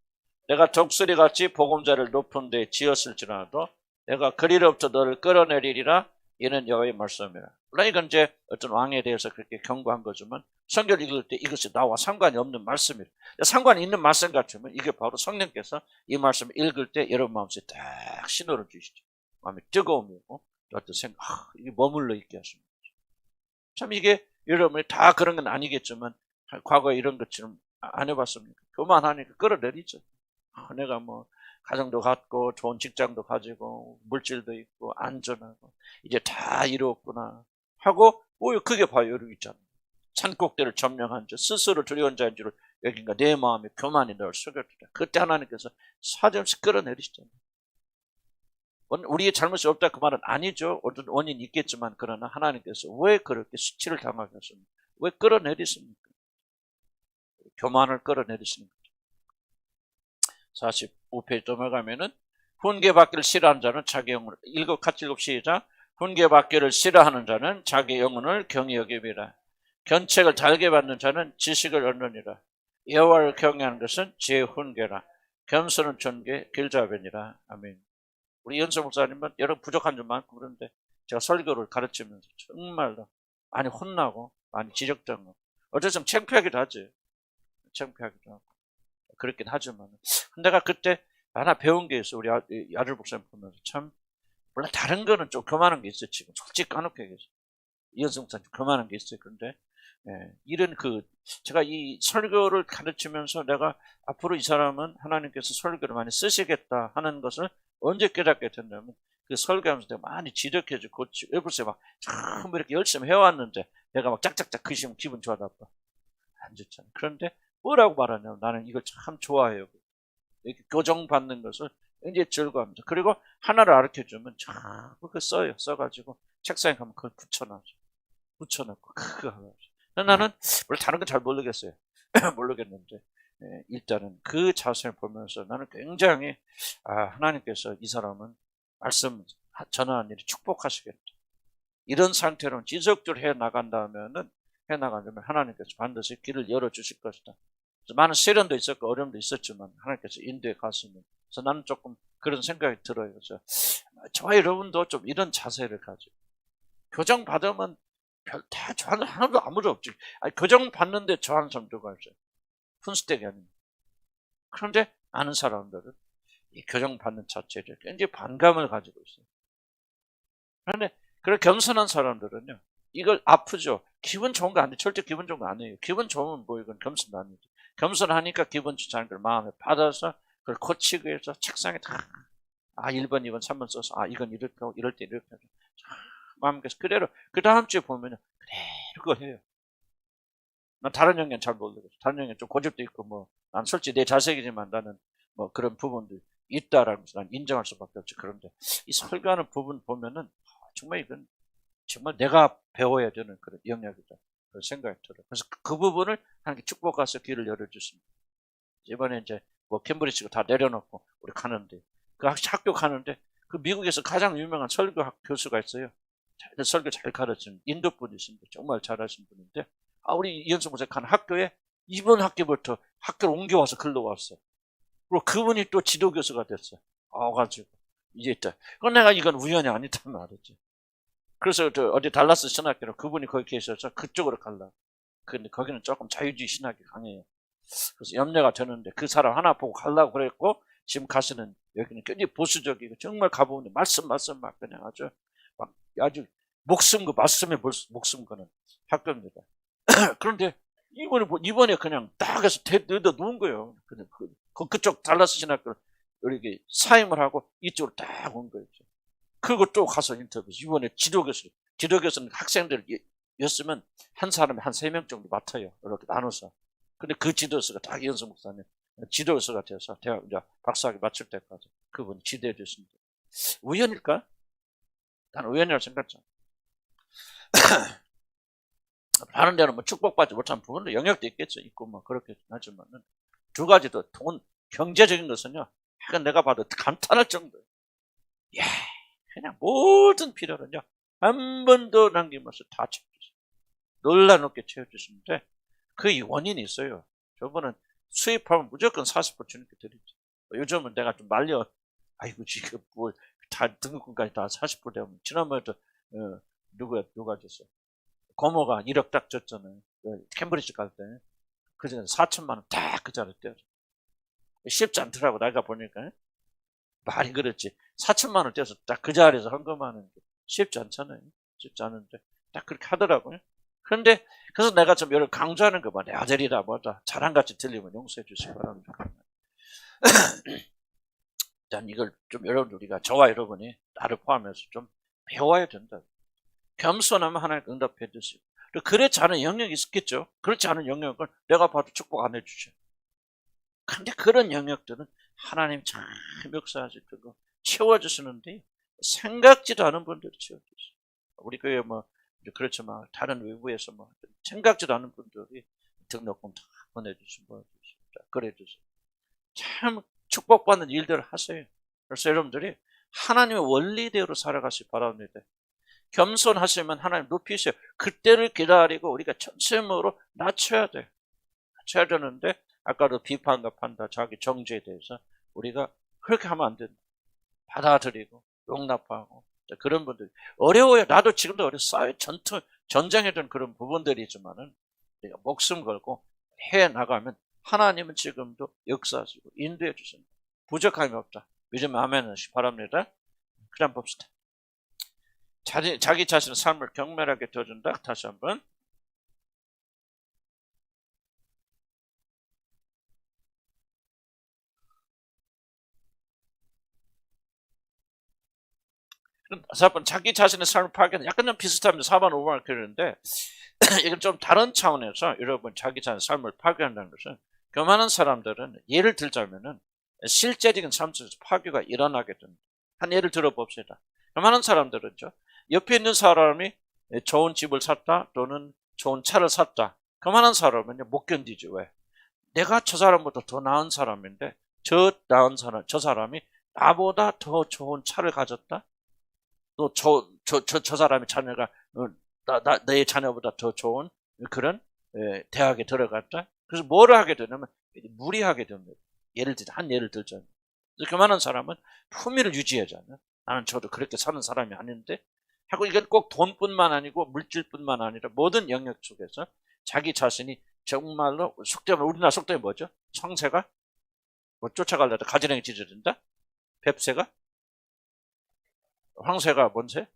내가 독수리같이 보금자를 높은 데 지었을지라도 내가 그리로부터 너를 끌어내리리라. 이는 여호와의 말씀이라. 물론 이건 이제 어떤 왕에 대해서 그렇게 경고한 거지만 성경을 읽을 때 이것이 나와 상관이 없는 말씀이에요. 상관이 있는 말씀 같으면 이게 바로 성령께서 이 말씀을 읽을 때 여러분 마음속에 딱 신호를 주시죠. 마음이 뜨거움이고 어떤 생각, 이게 머물러 있게 하십니다. 참 이게 여러분이 다 그런 건 아니겠지만 과거에 이런 것처럼 안 해봤습니까? 교만하니까 끌어내리죠. 내가 뭐 가정도 갖고 좋은 직장도 가지고 물질도 있고 안전하고 이제 다 이루었구나 하고 그게 바로 여기 있잖아요. 산꼭대를 점령한 자 스스로 두려운 자인 줄 여긴가 내 마음에 교만이 널 속였다. 그때 하나님께서 사정없이 끌어내리시잖아요. 우리의 잘못이 없다 그 말은 아니죠. 어떤 원인이 있겠지만 그러나 하나님께서 왜 그렇게 수치를 당하게 하십니까? 왜 끌어내리십니까? 교만을 끌어내리십니까? 45페이지 넘어가면은 훈계받기를 싫어하는 자는 자기 영혼을 같이 읽읍 시작. 훈계받기를 싫어하는 자는 자기 영혼을 경히 여김이라. 견책을 달게 받는 자는 지식을 얻느니라. 여호와를 경외하는 것은 지혜의 훈계라. 겸손은 존귀의 길잡이니라. 아멘. 우리 연수 목사님은 여러 부족한 점 많고 그런데 제가 설교를 가르치면서 정말로 많이 혼나고 많이 지적당하고 어쩌면 창피하기도 하지. 창피하기도 하고 그렇긴 하지만 내가 그때 하나 배운 게 있어. 우리 아들 목사님 보면서 참 물론 다른 거는 좀 교만한 게 있어요. 지금 솔직히 까놓게 얘기해서 이현수 목사님 교만한 게 있어요. 그런데 이런 제가 이 설교를 가르치면서 내가 앞으로 이 사람은 하나님께서 설교를 많이 쓰시겠다 하는 것을 언제 깨닫게 됐냐면 그 설교하면서 내가 많이 지적해주고 고치고 글쎄 막 참 이렇게 열심히 해왔는데 내가 막 짝짝짝 그시면 기분 좋아 나빠 안 좋잖아. 그런데 뭐라고 말하냐면 나는 이걸 참 좋아해요. 이렇게 교정받는 것을 굉장히 즐거워합니다. 그리고 하나를 가르쳐주면 자꾸 써요. 써가지고 책상에 가면 그걸 붙여놓고 그거 하고. 나는 원래 다른 건 잘 모르겠어요. 모르겠는데 일단은 그 자세를 보면서 나는 굉장히 하나님께서 이 사람은 말씀 전하는 일이 축복하시겠다. 이런 상태로 지속적으로 해나간다면 하나님께서 반드시 길을 열어주실 것이다. 많은 시련도 있었고 어려움도 있었지만 하나님께서 인도에 갔으면 그래서 나는 조금 그런 생각이 들어요. 그래서 저와 여러분도 좀 이런 자세를 가지고 교정 받으면 다 저하는 하나도 아무도 없지. 교정 받는데 저하는 사람 누가 있어요? 분수대기 아닙니다. 그런데 아는 사람들은 이 교정 받는 자체에 굉장히 반감을 가지고 있어요. 그런데 그런 겸손한 사람들은요, 이걸 아프죠. 기분 좋은 거 아니에요. 절대 기분 좋은 거 아니에요. 기분 좋으면 뭐 이건 겸손 아니죠. 겸손하니까 기분 좋지 않은 걸 마음에 받아서 그걸 고치기 위해서 책상에 다 1번, 2번, 3번 써서 이건 이렇게 하고 이럴 때 이렇게 하죠. 마음께서 그대로 그 다음 주에 보면 그대로 그걸 해요. 난 다른 영역은 잘 모르겠어. 다른 영역은 좀 고집도 있고 난 솔직히 내 자색이지만 나는 그런 부분도 있다라는 것을 난 인정할 수밖에 없지. 그런데 이 설교하는 부분 보면은 정말 이건 정말 내가 배워야 되는 그런 영역이다. 그런 생각이 들어요. 그래서 그 부분을 하나님께 축복해서 길을 열어주십니다. 이번에 이제 캠브리지가 다 내려놓고 우리 가는데 그 학교 가는데 그 미국에서 가장 유명한 설교학 교수가 있어요. 설교 잘 가르치는 인도 분이신데 정말 잘하신 분인데 우리 이현수 목사님 가는 학교에 이번 학기부터 학교를 옮겨와서 글로 왔어요. 그리고 그분이 또 지도교수가 됐어요. 가지고 이제 있다. 그건 내가 이건 우연이 아니단 말이지. 그래서 어디 달라스 신학교로 그분이 거기 계셔서 그쪽으로 가려고. 근데 거기는 조금 자유주의 신학이 강해요. 그래서 염려가 되는데 그 사람 하나 보고 가려고 그랬고 지금 가시는 여기는 굉장히 보수적이고 정말 가보는데 말씀 막 그냥 아주 목숨 말씀에 목숨 거는 학교입니다. 그런데 이번에 그냥 딱 해서 넣어 놓은 거예요. 그쪽 달라스 신학교 이렇게 사임을 하고 이쪽으로 딱 온 거예요. 그리고 또 가서 인터뷰. 이번에 지도교수는 학생들이었으면 한 사람이 한 3명 정도 맡아요. 이렇게 나눠서. 근데 그 지도교수가 다 이현수 목사님 지도교수가 돼서 대학 이제 박사학위 마칠 때까지 그분 지도해 주십니다. 우연일까? 나는 우연이라고 생각하죠. 다른 데는 축복받지 못한 부분도 영역도 있겠죠. 있고 그렇게 하지만은 두 가지 더 경제적인 것은요. 약간 내가 봐도 감탄할 정도예요. 그냥 모든 필요는요. 한 번도 남김없이 다 채워주세요. 놀라놓게 채워주시는데 그 원인이 있어요. 저분은 수입하면 무조건 40% 주님께 드리죠. 요즘은 내가 좀 말려. 지금 다 등록금까지 다 40% 되면 지난번에도 누가 줬어? 고모가 1억 딱 줬잖아요. 캠브리지 갈 때. 그전에 4천만 원 딱 그 자리에 떼어줘. 쉽지 않더라고 내가 보니까. 말이 그렇지. 4천만 원 떼어서 딱 그 자리에서 헌금하는 게 쉽지 않잖아요. 쉽지 않은데 딱 그렇게 하더라고요. 그런데 그래서 내가 좀 여러 강조하는 거 봐. 내 아들이라 뭐다 자랑같이 들리면 용서해 주시기 바랍니다. 난 이걸 좀 여러분 우리가 저와 여러분이 나를 포함해서 좀 배워야 된다. 겸손하면 하나님 응답해 주시고 그렇지 않은 영역이 있겠죠. 그렇지 않은 영역을 내가 봐도 축복 안 해주죠. 근데 그런 영역들은 하나님 참 역사하실 거고 채워주시는데 생각지도 않은 분들이 채워주시죠. 우리 교회 뭐 그렇지만 다른 외부에서 뭐 생각지도 않은 분들이 등록금 다 보내주시고 그래주세요. 참 축복받는 일들을 하세요. 그래서 여러분들이 하나님의 원리대로 살아가시기 바랍니다. 겸손하시면 하나님 높이세요. 그때를 기다리고 우리가 전심으로 낮춰야 돼. 낮춰야 되는데 아까도 비판과 판단, 자기 정죄에 대해서 우리가 그렇게 하면 안 된다. 받아들이고 용납하고 그런 분들 어려워요. 나도 지금도 어려워요. 전쟁했던 그런 부분들이지만은 우리가 목숨 걸고 해 나가면 하나님은 지금도 역사하시고 인도해 주십니다. 부족함이 없다. 믿으면 아멘 하시기 바랍니다. 그럼 봅시다. 자기 자신의 삶을 경멸하게 되어준다. 다시 한번. 다시 한번 자기 자신의 삶을 파악하는 약간 좀 비슷합니다. 4번 5번을 그리는데 이건 좀 다른 차원에서 여러분 자기 자신의 삶을 파괴한다는 것은 교만한 사람들은 예를 들자면은 실제적인 삶 속에서 파괴가 일어나게 됩니다. 한 예를 들어봅시다. 교만한 사람들은요. 옆에 있는 사람이 좋은 집을 샀다 또는 좋은 차를 샀다. 교만한 사람은 못 견디죠. 왜? 내가 저 사람보다 더 나은 사람인데 저 사람이 나보다 더 좋은 차를 가졌다. 또 저 사람의 자녀가 내 자녀보다 더 좋은 그런 대학에 들어갔다. 그래서 뭐를 하게 되냐면 무리하게 됩니다. 한 예를 들자면 교만한 사람은 품위를 유지하잖아요. 나는 저도 그렇게 사는 사람이 아닌데 하고 이건 꼭 돈뿐만 아니고 물질뿐만 아니라 모든 영역 속에서 자기 자신이 정말로 우리나라 속담이 뭐죠? 성새가 뭐 쫓아가려다 가지런히 찢어진다? 뱁새가? 황새가 뭔 새?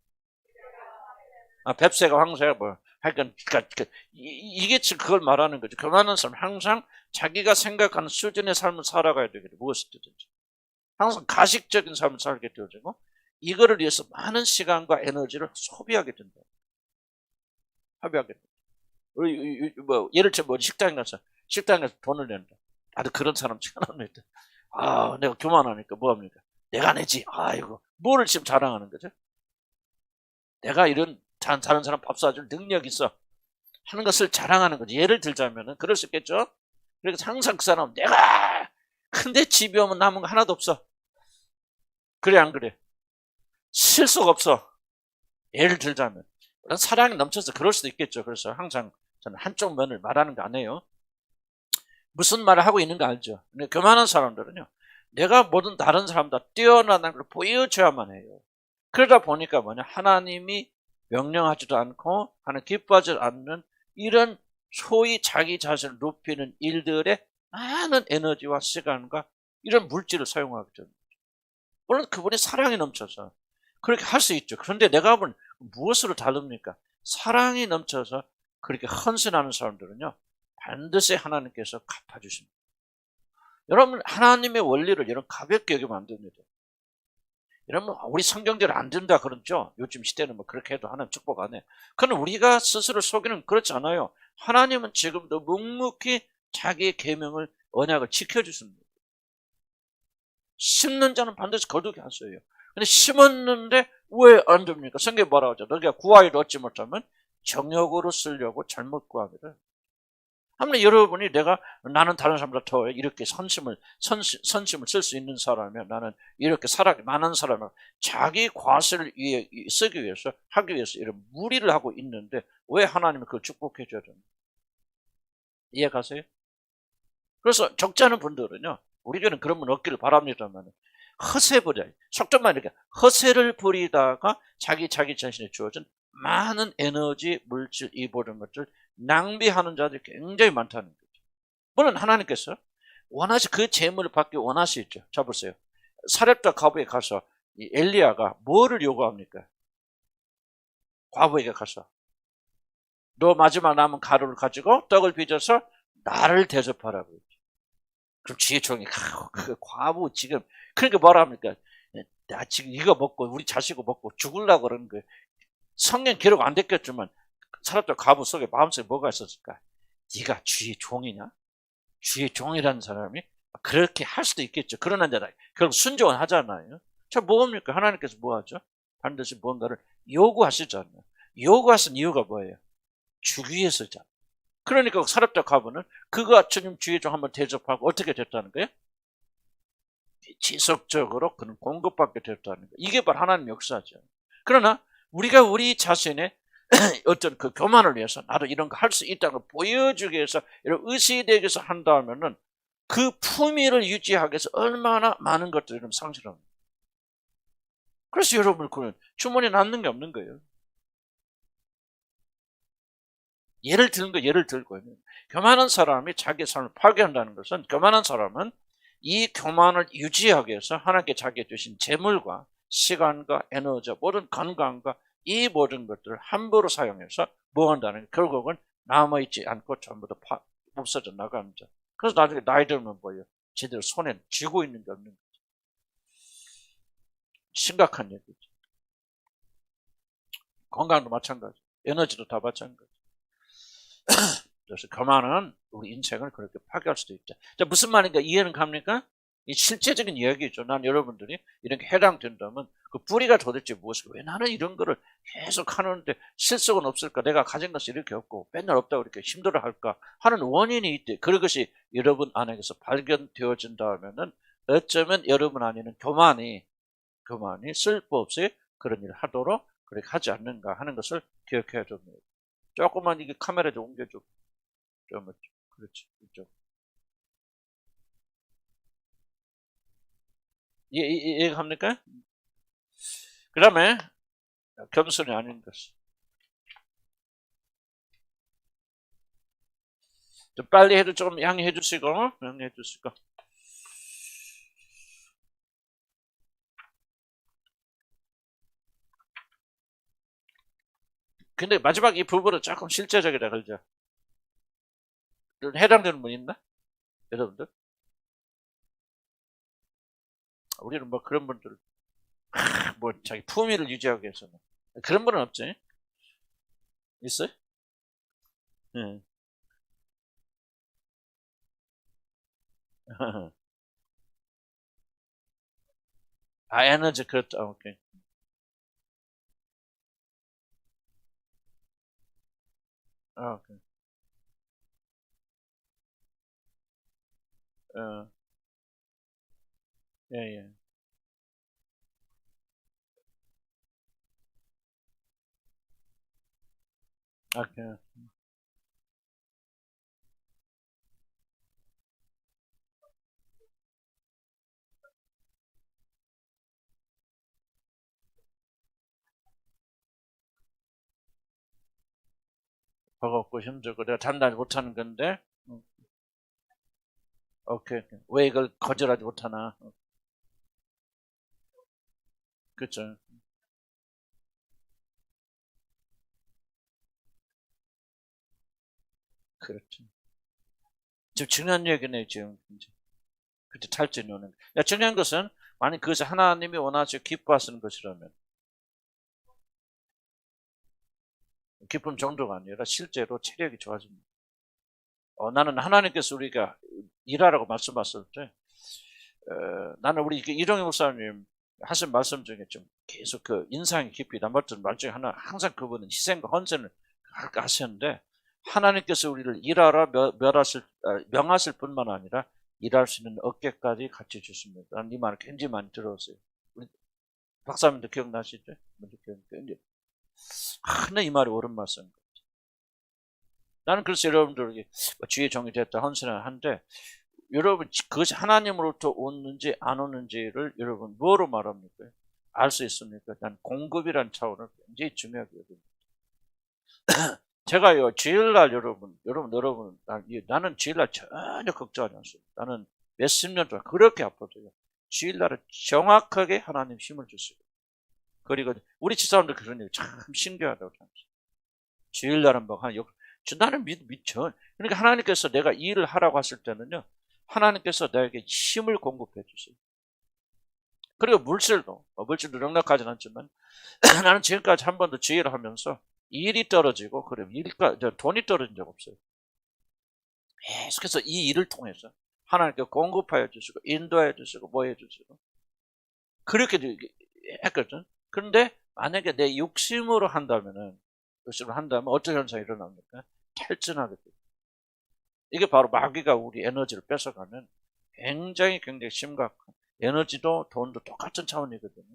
뱁새가 황새가 뭐 하여간 그러니까 이게 그걸 말하는 거죠. 교만한 사람 항상 자기가 생각하는 수준의 삶을 살아가야 되거든요. 무엇이든지 항상 가식적인 삶을 살게 되어지고 이거를 위해서 많은 시간과 에너지를 소비하게 된다. 뭐 예를 들면 식당에 가서 돈을 낸다. 나도 그런 사람 처음입니다. 내가 교만하니까 뭐합니까? 내가 내지. 아이고 뭐를 지금 자랑하는 거죠? 내가 이런 다른 사람 밥 사줄 능력 있어 하는 것을 자랑하는 거지. 예를 들자면은 그럴 수 있겠죠. 그래서 항상 그 사람은 내가 근데 집에 오면 남은 거 하나도 없어. 그래 안 그래? 실속 없어. 예를 들자면 사랑이 넘쳐서 그럴 수도 있겠죠. 그래서 항상 저는 한쪽 면을 말하는 거 아니에요. 무슨 말을 하고 있는 거 알죠? 근데 교만한 사람들은요. 내가 모든 다른 사람보다 뛰어나다는 걸 보여줘야만 해요. 그러다 보니까 하나님이 명령하지도 않고 하나님 기뻐하지 않는 이런 소위 자기 자신을 높이는 일들에 많은 에너지와 시간과 이런 물질을 사용하게 됩니다. 물론 그분이 사랑이 넘쳐서 그렇게 할 수 있죠. 그런데 내가 본 무엇으로 다릅니까? 사랑이 넘쳐서 그렇게 헌신하는 사람들은요. 반드시 하나님께서 갚아주십니다. 여러분 하나님의 원리를 여러분 가볍게 여기면 안 됩니다. 여러분 우리 성경대로 안 된다 그러죠. 요즘 시대는 뭐 그렇게 해도 하나님 축복 안 해. 그건 우리가 스스로 속이는 그렇지 않아요. 하나님은 지금도 묵묵히 자기의 계명을 언약을 지켜주십니다. 심는 자는 반드시 거두게 하세요. 근데 심었는데 왜 안 됩니까? 성경에 뭐라고 하죠? 너희가 구하기를 얻지 못하면 정욕으로 쓰려고 잘못 구하기를. 아무튼 여러분이 나는 다른 사람보다 더 이렇게 선심을 쓸 수 있는 사람이야. 나는 이렇게 많은 사람이야. 자기 과실을 쓰기 위해서 하기 위해서 이런 무리를 하고 있는데 왜 하나님이 그걸 축복해 줘야 되나? 이해가세요? 그래서 적지 않은 분들은요. 우리 교회는 그런 분 없기를 바랍니다만 허세 부려. 속도만 이렇게 허세를 부리다가 자기 자신에 주어진 많은 에너지, 물질, 이 모든 것들 낭비하는 자들이 굉장히 많다는 거죠. 물론 하나님께서 그 재물을 받기 원하시죠. 자 보세요. 사렙과 과부에 가서 이 엘리야가 뭐를 요구합니까? 과부에게 가서 너 마지막 남은 가루를 가지고 떡을 빚어서 나를 대접하라고 했죠. 그럼 지혜총이 그 과부 지금 그러니까 뭐라 합니까? 나 지금 이거 먹고 우리 자식을 먹고 죽으려고 그러는 거예요. 성경 기록 안 됐겠지만 사람들 과부 속에 마음속에 뭐가 있었을까? 네가 주의 종이냐? 주의 종이라는 사람이 그렇게 할 수도 있겠죠. 그러나 이제 결국 순종은 하잖아요. 자, 뭡니까? 하나님께서 뭐 하죠? 반드시 무언가를 요구하시잖아요. 요구하신 이유가 뭐예요? 주기 위해서잖아요. 그러니까 사렙과 과부는 그가 주님 주의 종 한번 대접하고 어떻게 됐다는 거예요? 지속적으로 그는 공급받게 됐다는 거예요. 이게 바로 하나님 역사죠. 그러나 우리가 우리 자신의 어떤 그 교만을 위해서 나도 이런 거 할 수 있다는 걸 보여주기 위해서 이런 의식이 되기 위해서 한다면은 그 품위를 유지하기 위해서 얼마나 많은 것들을 상실합니다. 그래서 여러분 그는 주머니에 남는 게 없는 거예요. 예를 들고 교만한 사람이 자기 삶을 파괴한다는 것은 교만한 사람은 이 교만을 유지하기 위해서 하나님께 자기에 주신 재물과 시간과 에너지, 모든 건강과 이 모든 것들을 함부로 사용해서 뭐 한다는 게 결국은 남아있지 않고 전부 다 없어져 나갑니다. 그래서 나중에 나이 들면 뭐예요? 제대로 손에 쥐고 있는 게 없는 거죠. 심각한 얘기죠. 건강도 마찬가지, 에너지도 다 마찬가지. 그래서 교만은 우리 인생을 그렇게 파괴할 수도 있죠. 자, 무슨 말인가 이해는 갑니까? 이 실제적인 이야기죠. 난 여러분들이 이렇게 해당된다면 그 뿌리가 도대체 무엇일까? 왜 나는 이런 거를 계속 하는데 실속은 없을까? 내가 가진 것이 이렇게 없고 맨날 없다고 이렇게 힘들어할까? 하는 원인이 있대. 그것이 여러분 안에서 발견되어진다 하면은 어쩌면 여러분 안에는 교만이 쓸데없이 그런 일을 하도록 그렇게 하지 않는가 하는 것을 기억해야 됩니다. 조금만 이게 카메라 좀 옮겨줘. 그렇지. 이쪽. 이해합니까? 그 다음에 겸손이 아닌 것이. 좀 빨리 해도 조금 양해해 주시고. 근데 마지막 이 부분은 조금 실제적이라 그러죠. 해당되는 분 있나? 여러분들? 우리는 뭐 그런 분들, 뭐 자기 품위를 유지하기 위해서는. 그런 분은 없지? 있어요? 응. 아, 에너지, 그렇다. 오케이. 오케이. 예, 예. 오케이. 버겁고 힘들고 내가 단단히 못하는 건데, 오케이. 왜 이걸 거절하지 못하나? 그렇죠. 그렇죠. 지금 중요한 얘기네, 지금. 그때 탈진이 오는. 야, 중요한 것은, 만약 그것이 하나님이 원하시고 기뻐하시는 것이라면, 기쁨 정도가 아니라 실제로 체력이 좋아집니다. 나는 하나님께서 우리가 일하라고 말씀하실 때, 나는 우리 이동희 목사님 하신 말씀 중에 좀 계속 그 인상이 깊이 남았던 말 중에 하나, 항상 그분은 희생과 헌신을 하셨는데, 하나님께서 우리를 일하라 명하실 뿐만 아니라 일할 수 있는 어깨까지 같이 주십니다. 나는 이 말을 굉장히 많이 들었어요. 우리 박사님도 기억나시죠? 하나 이 말이 옳은 말씀. 나는 그래서 여러분들에게 주의 종이 됐다 헌신을 한데 여러분 그것이 하나님으로부터 오는지 안 오는지를 여러분 뭐로 말합니까? 알 수 있습니까? 난 공급이란 차원을 굉장히 중요하게 여깁니다. 제가요 주일날 여러분 나는 주일날 전혀 걱정하지 않습니다. 나는 몇십 년 동안 그렇게 아파도요. 주일날은 정확하게 하나님 힘을 주시고, 그리고 우리 집사람들 그런 얘기 참 신기하다고 생각해요. 주일날은 뭐 나는 미쳐. 그러니까 하나님께서 내가 이 일을 하라고 했을 때는요, 하나님께서 나에게 힘을 공급해 주세요. 그리고 물질도 넉넉하진 않지만 나는 지금까지 한 번도 주일을 하면서 일이 떨어지고 그럼 돈이 떨어진 적 없어요. 계속해서 이 일을 통해서 하나님께 공급하여 주시고 인도해 주시고 뭐 해 주시고 그렇게 했거든. 그런데 만약에 내 욕심으로 한다면 어떤 현상이 일어납니까? 탈진하게 돼요. 이게 바로 마귀가 우리 에너지를 뺏어가면 굉장히 심각한, 에너지도 돈도 똑같은 차원이거든요.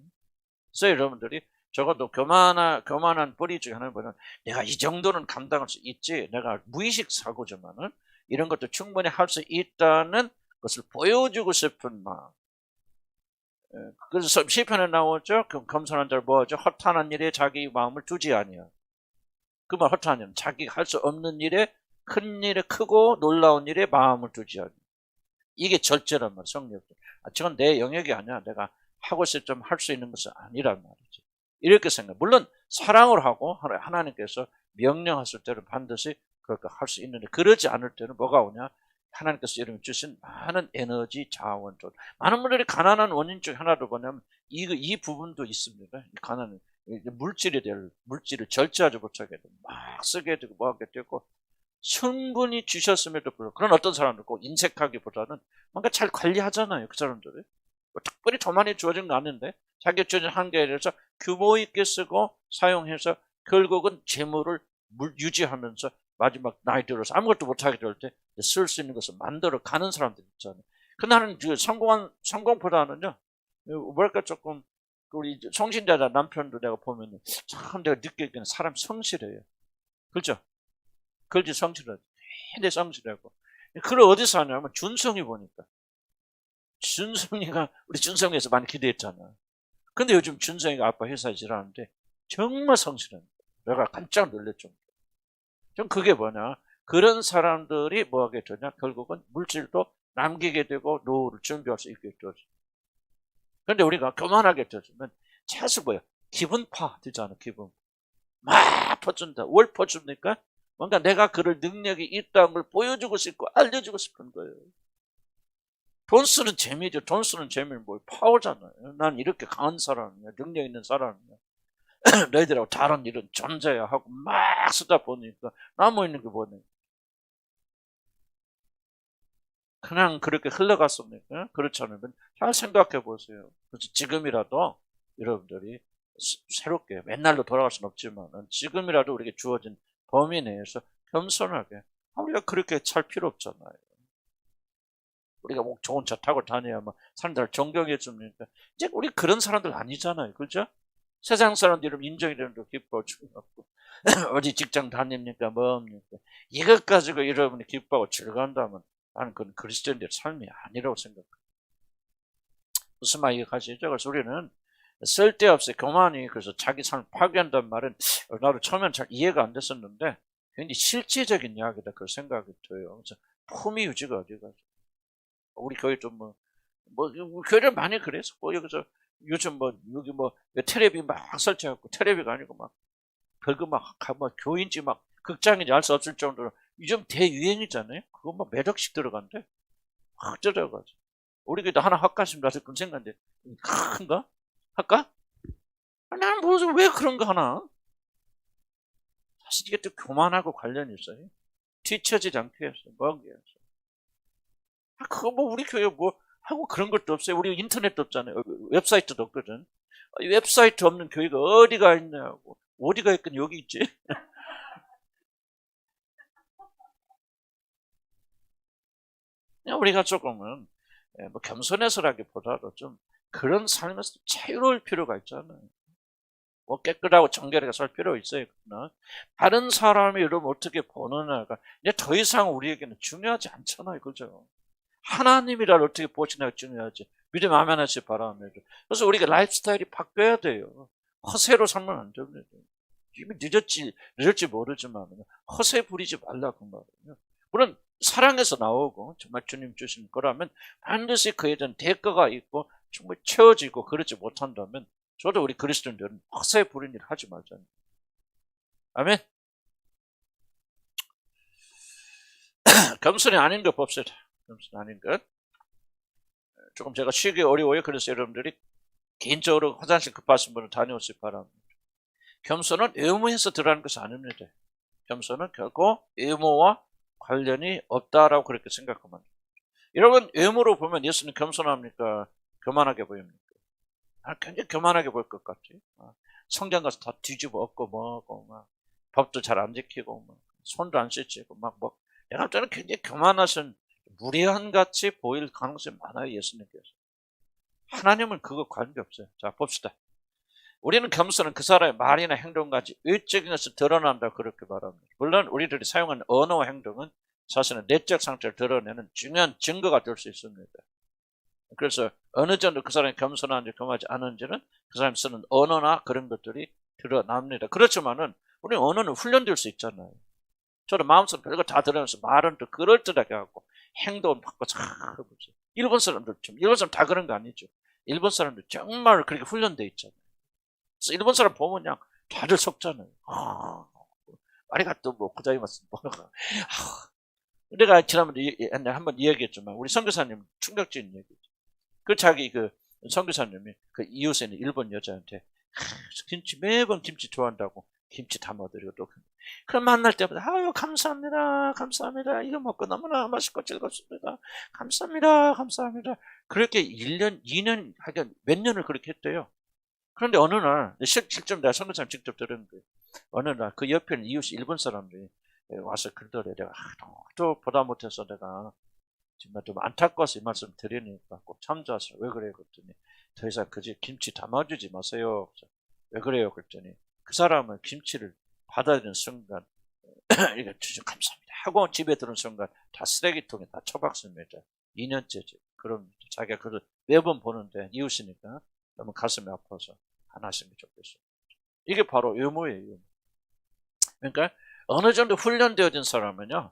그래서 여러분들이 적어도 교만한 뿌리 중에 하나는 뭐냐면, 내가 이 정도는 감당할 수 있지, 내가 무의식 사고지만은 이런 것도 충분히 할 수 있다는 것을 보여주고 싶은 마음. 그래서 시편에 나오죠. 겸손한 자를 뭐하죠? 허탄한 일에 자기 마음을 두지 아니야. 그 말 허탄한, 자기가 할 수 없는 일에, 큰 일에, 크고 놀라운 일에 마음을 두지 않아. 이게 절제란 말이야, 성령. 저건 내 영역이 아니야. 내가 하고 싶으면 할 수 있는 것은 아니란 말이지. 이렇게 생각. 물론 사랑을 하고 하나님께서 명령하실 때는 반드시 그렇게 할 수 있는데, 그러지 않을 때는 뭐가 오냐? 하나님께서 여러분 주신 많은 에너지, 자원들. 많은 분들이 가난한 원인 중 하나도 뭐냐면 이 부분도 있습니다. 가난은 물질을 절제하지 못하게 되고 막 쓰게 되고 뭐 하게 되고, 충분히 주셨음에도 불구하고, 그런 어떤 사람들 꼭 인색하기보다는 뭔가 잘 관리하잖아요. 그 사람들이 뭐 특별히 더 많이 주어진 거 아닌데 자기 주어진 한계에 대해서 규모 있게 쓰고 사용해서 결국은 재물을 유지하면서 마지막 나이 들어서 아무것도 못하게 될 때 쓸 수 있는 것을 만들어 가는 사람들 있잖아요. 그 나는 성공보다는요, 뭐랄까 조금 우리 성신자자 남편도 내가 보면 참 내가 느끼기에는 사람 성실해요. 그렇죠? 그렇지, 성실하지. 굉장히 성실하고. 그걸 어디서 하냐면 준성이 보니까. 우리 준성이에서 많이 기대했잖아. 근데 요즘 준성이가 아빠 회사에 일하는데 정말 성실합니다. 내가 깜짝 놀랐죠. 좀 그게 뭐냐? 그런 사람들이 뭐 하게 되냐? 결국은 물질도 남기게 되고 노후를 준비할 수 있게 되죠. 그런데 우리가 교만하게 되면 차수 뭐야? 기분파 되잖아, 기분. 막 퍼준다. 뭘 퍼줍니까? 뭔가 내가 그럴 능력이 있다는 걸 보여주고 싶고 알려주고 싶은 거예요. 돈 쓰는 재미죠. 돈 쓰는 재미는 뭐 파워잖아요. 난 이렇게 강한 사람이야. 능력 있는 사람이야. 너희들하고 다른 일은 존재야 하고 막 쓰다 보니까 남아 있는 게 뭐냐? 그냥 그렇게 흘러갔습니까? 그렇지 않으면 잘 생각해 보세요. 그래서 지금이라도 여러분들이 새롭게 맨날로 돌아갈 수는 없지만 지금이라도 우리에게 주어진 범위 내에서 겸손하게, 우리가 그렇게 찰 필요 없잖아요. 우리가 뭐 좋은 차 타고 다녀야만 사람들 존경해 줍니까? 이제 우리 그런 사람들 아니잖아요. 그죠? 세상 사람들 인정이 되는 거 기뻐 주고 어디 직장 다닙니까? 뭡니까? 이것 가지고 여러분이 기뻐하고 즐거운다면 나는 그건 그리스도인들의 삶이 아니라고 생각합니다. 무슨 말 이해가시죠? 그래서 우리는 쓸데없이 교만이 그래서 자기 삶을 파괴한다는 말은 나도 처음엔 잘 이해가 안 됐었는데 굉장히 실제적인 이야기다 그런 생각이 들어요. 그래서 품위 유지가 어디가? 우리 교회 좀 교회를 많이 그래서 여기서 요즘 여기 텔레비 막 설치해갖고, 텔레비가 아니고 막 별거 막 교인지 막 극장인지 알 수 없을 정도로 요즘 대유행이잖아요. 그거 막 몇 억씩 들어간대. 확 들어가지고. 우리 교회도 하나 할까 싶으면 나도 그런 생각인데, 큰가? 할까? 나는 왜 그런 거 하나? 사실 이게 또 교만하고 관련이 있어요. 뒤처지지 않게 해서, 뭐하게 해서. 그거 우리 교회 하고 그런 것도 없어요. 우리 인터넷도 없잖아요. 웹사이트도 없거든. 웹사이트 없는 교회가 어디가 있냐고. 어디가 있건 여기 있지. 우리가 조금은 겸손해서라기보다도 좀 그런 삶에서 자유로울 필요가 있잖아요. 깨끗하고 정결하게 살 필요 있어요. 그러나 다른 사람이 여러분 어떻게 보느냐가 이제 더 이상 우리에게는 중요하지 않잖아요. 그죠? 하나님이라를 어떻게 보시나 중요하지. 믿음 아멘 하시 바랍니다. 그래서 우리가 라이프 스타일이 바뀌어야 돼요. 허세로 살면 안 됩니다. 이미 늦을지 모르지만 허세 부리지 말라 그 말이에요. 물론 사랑에서 나오고 정말 주님 주신 거라면 반드시 그에 대한 대가가 있고 정말 채워지고 그러지 못한다면 저도 우리 그리스도인들은 허세 부리는 일 하지 말자는. 아멘. 겸손이 아닌 것 봅시다. 겸손이 아닌 것. 조금 제가 쉬기 어려워요. 그래서 여러분들이 개인적으로 화장실 급하신 분은 다녀오시기 바랍니다. 겸손은 의무에서 들어가는 것이 아닙니다. 겸손은 결코 의무와 관련이 없다라고 그렇게 생각하면 됩니다. 여러분, 의무로 보면 예수님 겸손합니까? 교만하게 보입니까? 굉장히 교만하게 보일 것 같지. 성경 가서 다 뒤집어 엎고 뭐하고 막 법도 잘 안 지키고 막 손도 안 씻고 막 내가 볼 때는 굉장히 교만하신 무례한 같이 보일 가능성이 많아요. 예수님께서. 하나님은 그거 관계없어요. 자, 봅시다. 우리는 겸손은 그 사람의 말이나 행동까지 외적인 것을 드러난다 그렇게 말합니다. 물론 우리들이 사용하는 언어와 행동은 사실은 내적 상태를 드러내는 중요한 증거가 될 수 있습니다. 그래서 어느 정도 그 사람이 겸손한지 겸하지 않은지는 그 사람이 쓰는 언어나 그런 것들이 드러납니다. 그렇지만은 우리 언어는 훈련될 수 있잖아요. 저는 마음속으로 별거 다 드러내면서 말은 또 그럴듯하게 하고 행동은 바꿔 잘 해보죠. 일본 사람 다 그런 거 아니죠. 일본 사람들 정말 그렇게 훈련돼 있잖아요. 그래서 일본 사람 보면 그냥 다들 속잖아요. 아리가또 뭐 고자이마스 내가 지난번에 한번 이야기했지만 우리 선교사님 충격적인 얘기죠. 그 자기 그 선교사님이 그 이웃에 있는 일본 여자한테 매번 김치 좋아한다고 김치 담아드리고 또 그럼 만날 때마다 아유 감사합니다 감사합니다 이거 먹고 너무나 맛있고 즐겁습니다 감사합니다 그렇게 1년 2년 하여간 몇 년을 그렇게 했대요. 그런데 어느 날 실제로 내가 선교사님 직접 들은 거예요. 어느 날 그 옆에 있는 이웃이 일본 사람들이 와서 그러더래. 내가 또 보다 못해서 내가 정말 좀 안타까워서 이 말씀 드리니까 꼭 참조하세요. 왜 그래요? 그랬더니 더 이상 그 집 김치 담아주지 마세요. 왜 그래요? 그랬더니 그 사람은 김치를 받아들이는 순간 이거 주님 감사합니다 하고 집에 들어온 순간 다 쓰레기통에 다 처박습니다. 2년째지. 그럼 자기가 그걸 매번 보는데 이웃이니까 너무 가슴이 아파서 안 하시면 좋겠어요. 이게 바로 의무예요. 그러니까 어느 정도 훈련되어진 사람은요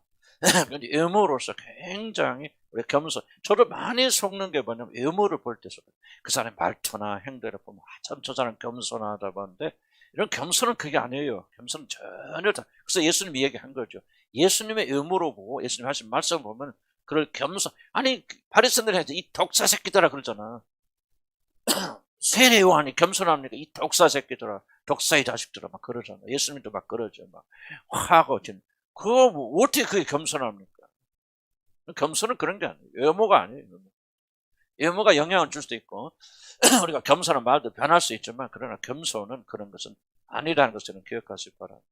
의무로서 굉장히 겸손. 저도 많이 속는 게 뭐냐면 의무를 볼 때 속아요. 그 사람의 말투나 행동을 보면 참 저 사람 겸손하다 봤는데 이런 겸손은 그게 아니에요. 겸손은 전혀 다. 그래서 예수님이 얘기한 거죠. 예수님의 의무로 보고 예수님 하신 말씀을 보면 그걸 겸손. 아니 바리새인들이 이 독사 새끼들아 그러잖아. 세례 요한이 겸손합니까? 이 독사 새끼들아, 독사의 자식들아 막 그러잖아. 예수님도 막 그러죠. 막 하고 그거 뭐 어떻게 그게 겸손합니까? 겸손은 그런 게 아니에요. 의무가 아니에요. 의무가 영향을 줄 수도 있고 우리가 겸손한 말도 변할 수 있지만 그러나 겸손은 그런 것은 아니라는 것을 기억하시기 바랍니다.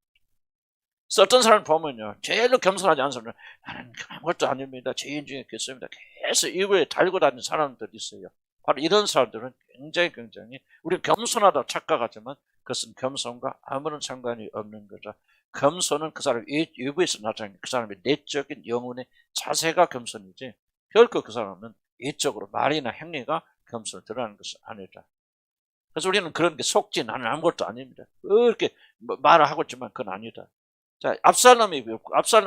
그래서 어떤 사람을 보면요 제일로 겸손하지 않은 사람은 나는 아무것도 아닙니다. 죄인 중에 있겠습니다. 계속 이후에 달고 다니는 사람들이 있어요. 바로 이런 사람들은 굉장히 우리 겸손하다고 착각하지만 그것은 겸손과 아무런 상관이 없는 거죠. 겸손은 그 사람 외부에서 나타나는 그 사람의 내적인 영혼의 자세가 겸손이지 결코 그 사람은 외적으로 말이나 행위가 겸손을 드러나는 것은 아니다. 그래서 우리는 그런 게 속지 나는 아무것도 아닙니다. 그렇게 말을 하고 있지만 그건 아니다. 자, 압살롬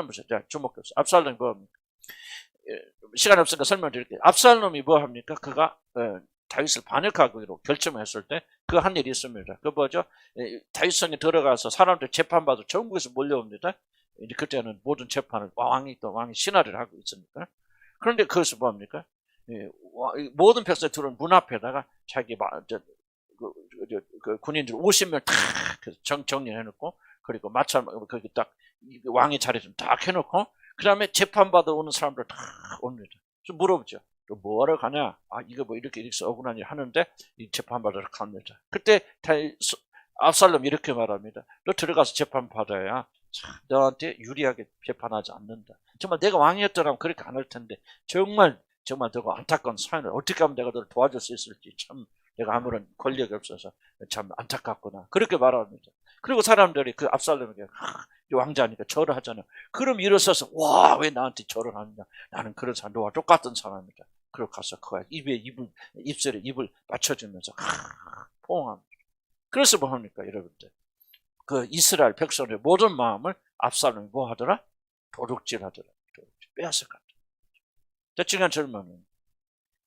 보세요. 자, 주목해보세요. 압살롬이 뭐합니까? 시간이 없으니까 설명드릴게요. 압살롬이 뭐합니까? 그가 다윗을 반역하기로 결정했을 때 그 한 일이 있습니다. 그 뭐죠? 다윗성에 들어가서 사람들 재판받아 전국에서 몰려옵니다. 이제 그때는 모든 재판을 왕이 신하를 하고 있으니까. 그런데 그것을 뭐합니까? 모든 백성이 들어온 문 앞에다가 자기 그 군인들 50명 다 정리해놓고 그리고 마차 거기 딱 왕의 자리 좀 딱 해놓고 그 다음에 재판받아 오는 사람들 다 옵니다. 좀 물어보죠. 또 뭐하러 가냐? 이거 뭐 이렇게 억울한 일 하는데 이 재판받으러 갑니다. 그때 압살롬 이렇게 말합니다. 너 들어가서 재판받아야 너한테 유리하게 재판하지 않는다. 정말 내가 왕이었더라면 그렇게 안 할 텐데 정말 너가 안타까운 사연을 어떻게 하면 내가 너를 도와줄 수 있을지 참 내가 아무런 권력이 없어서 참 안타깝구나. 그렇게 말합니다. 그리고 사람들이 그 압살롬에게 왕자니까 절을 하잖아요. 그럼 일어서서 와, 왜 나한테 절을 하느냐? 나는 그런 사람, 너와 똑같은 사람이다. 그러고 가서 그 입술에 입을 맞춰주면서 포옹합니다. 그래서 뭐 합니까, 여러분들? 그 이스라엘 백성의 모든 마음을 압살롬이 뭐 하더라? 도둑질하더라. 빼앗아갔다. 대충한 절망은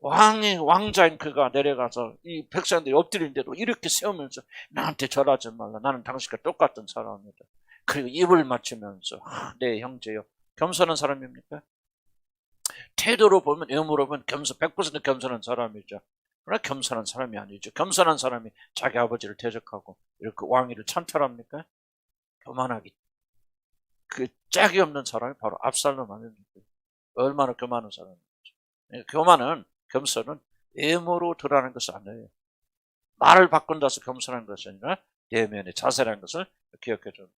왕자인 그가 내려가서 이 백성들이 엎드린데도 이렇게 세우면서 나한테 절하지 말라. 나는 당신과 똑같은 사람이다. 그리고 입을 맞추면서 내 형제요. 겸손한 사람입니까? 태도로 보면, 외모로 보면 100% 겸손한 사람이죠. 그러나 겸손한 사람이 아니죠. 겸손한 사람이 자기 아버지를 대적하고 이렇게 왕위를 찬탈합니까? 교만하기. 그 짝이 없는 사람이 바로 압살롬 아닙니까? 얼마나 교만한 사람이죠. 교만은, 겸손은 외모로 드러나는 것이 아니에요. 말을 바꾼다서 겸손한 것이 아니라 내면의 자세라는 것을 기억해 줍니다.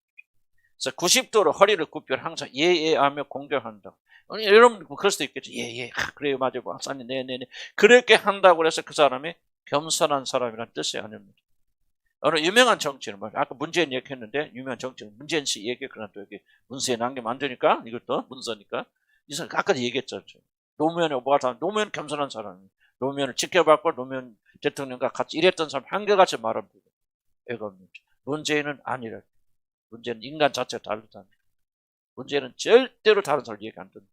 그래서 90도로 허리를 굽혀 항상 예예하며 공경한다. 여러분 그럴 수도 있겠죠. 예예, 그래요, 맞아요, 박사님, 네네네. 그렇게 한다고 해서 그 사람이 겸손한 사람이란 뜻이 아닙니다. 어느 유명한 정치인, 아까 문재인 얘기했는데 유명한 정치인 문재인 씨 얘기, 그러나 또 여기 문서에 남기면 안 되니까, 이것도 문서니까. 이 사람 아까 얘기했죠. 노무현이 뭐가 노무현 겸손한 사람이, 노무현을 지켜봤고 노무현 대통령과 같이 일했던 사람 한결같이 말합니다. 이겁니다. 문재인은 아니라. 문제는 인간 자체가 다르다니까. 문제는 절대로 다른 사람 얘기 안 듣는.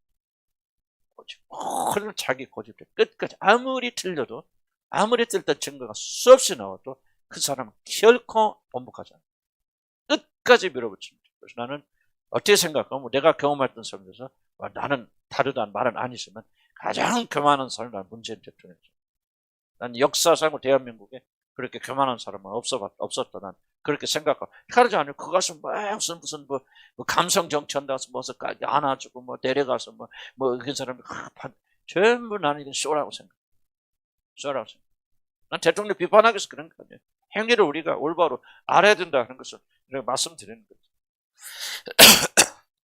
그런 자기 고집대 끝까지 아무리 틀려도, 아무리 틀렸던 증거가 수없이 나와도 그 사람은 결코 번복하지 않아요. 끝까지 밀어붙입니다. 그래서 나는 어떻게 생각하면 내가 경험했던 사람에서 나는 다르다는 말은 아니지만 가장 교만한 사람이 나는 문재인 대통령이죠. 난 역사상 대한민국에 그렇게 교만한 사람은 없었다. 난 그렇게 생각하고. 그러지 않아요. 그 가서 무슨 감성 정치한다서 뭐서 안아주고 내려가서 그 사람이 전부 나는 이건 쇼라고 생각해. 쇼라고 생각해. 난 대통령 비판하기 위해서 그런 거 아니에요. 행위를 우리가 올바로 알아야 된다 하는 것을 말씀드리는 거죠.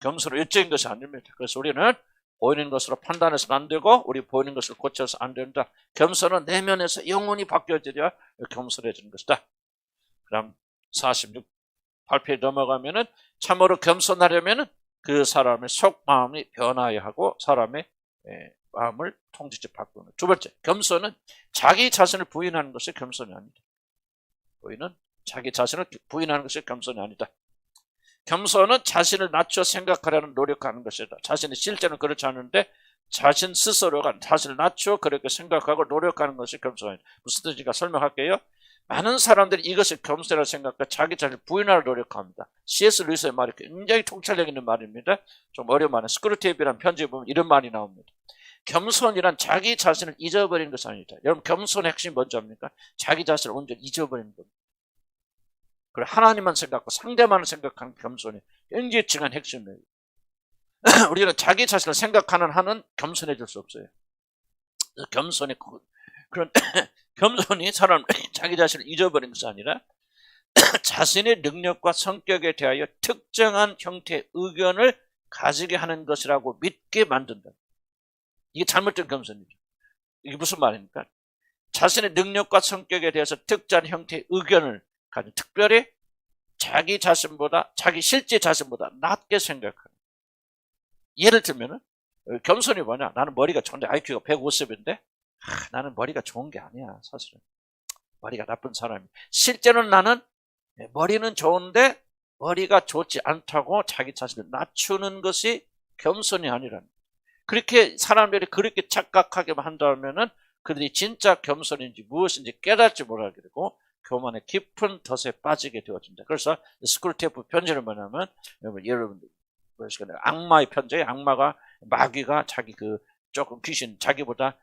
겸손으로 일적인 것이 아닙니다. 그래서 우리는 보이는 것으로 판단해서는 안 되고, 우리 보이는 것을 고쳐서 안 된다. 겸손은 내면에서 영혼이 바뀌어져야 겸손해지는 것이다. 그럼 48페이지 넘어가면은 참으로 겸손하려면은 그 사람의 속마음이 변화해야 하고 사람의 마음을 통제체 바꾸는. 두 번째, 겸손은 자기 자신을 부인하는 것이 겸손이 아니다. 자기 자신을 부인하는 것이 겸손이 아니다. 겸손은 자신을 낮춰 생각하려는 노력하는 것이다. 자신이 실제는 그렇지 않은데 자신 스스로가 자신을 낮춰 그렇게 생각하고 노력하는 것이 겸손이다. 무슨 뜻인가 설명할게요. 많은 사람들이 이것을 겸손이라고 생각하고 자기 자신을 부인하려 노력합니다. C.S. 루이스의 말이 굉장히 통찰력 있는 말입니다. 좀 어려운 말은 스크루테이프라는 편지에 보면 이런 말이 나옵니다. 겸손이란 자기 자신을 잊어버리는 것이 아니다. 여러분, 겸손의 핵심이 뭔지 압니까? 자기 자신을 온전히 잊어버리는 겁니다. 그리고 하나님만 생각하고 상대만을 생각하는 겸손이 굉장히 중요한 핵심이에요. 우리는 자기 자신을 생각하는 한은 겸손해질 수 없어요. 겸손이 그런 겸손이 사람 자기 자신을 잊어버리는 것이 아니라 자신의 능력과 성격에 대하여 특정한 형태의 의견을 가지게 하는 것이라고 믿게 만든다. 이게 잘못된 겸손이죠. 이게 무슨 말입니까? 자신의 능력과 성격에 대해서 특정한 형태의 의견을 가지고 특별히 자기 자신보다, 자기 실제 자신보다 낮게 생각하는. 예를 들면은 겸손이 뭐냐? 나는 머리가 좋은데 IQ가 150인데 나는 머리가 좋은 게 아니야. 사실은 머리가 나쁜 사람이. 실제로는 나는 머리는 좋은데 머리가 좋지 않다고 자기 자신을 낮추는 것이 겸손이 아니라는. 그렇게 사람들이 그렇게 착각하게만 한다면은 그들이 진짜 겸손인지 무엇인지 깨닫지 못하게 되고 교만의 깊은 덫에 빠지게 되어진다. 그래서 스크루테이프 편지는 뭐냐면 여러분들 악마의 편지에 악마가 마귀가 자기 조금 귀신 자기보다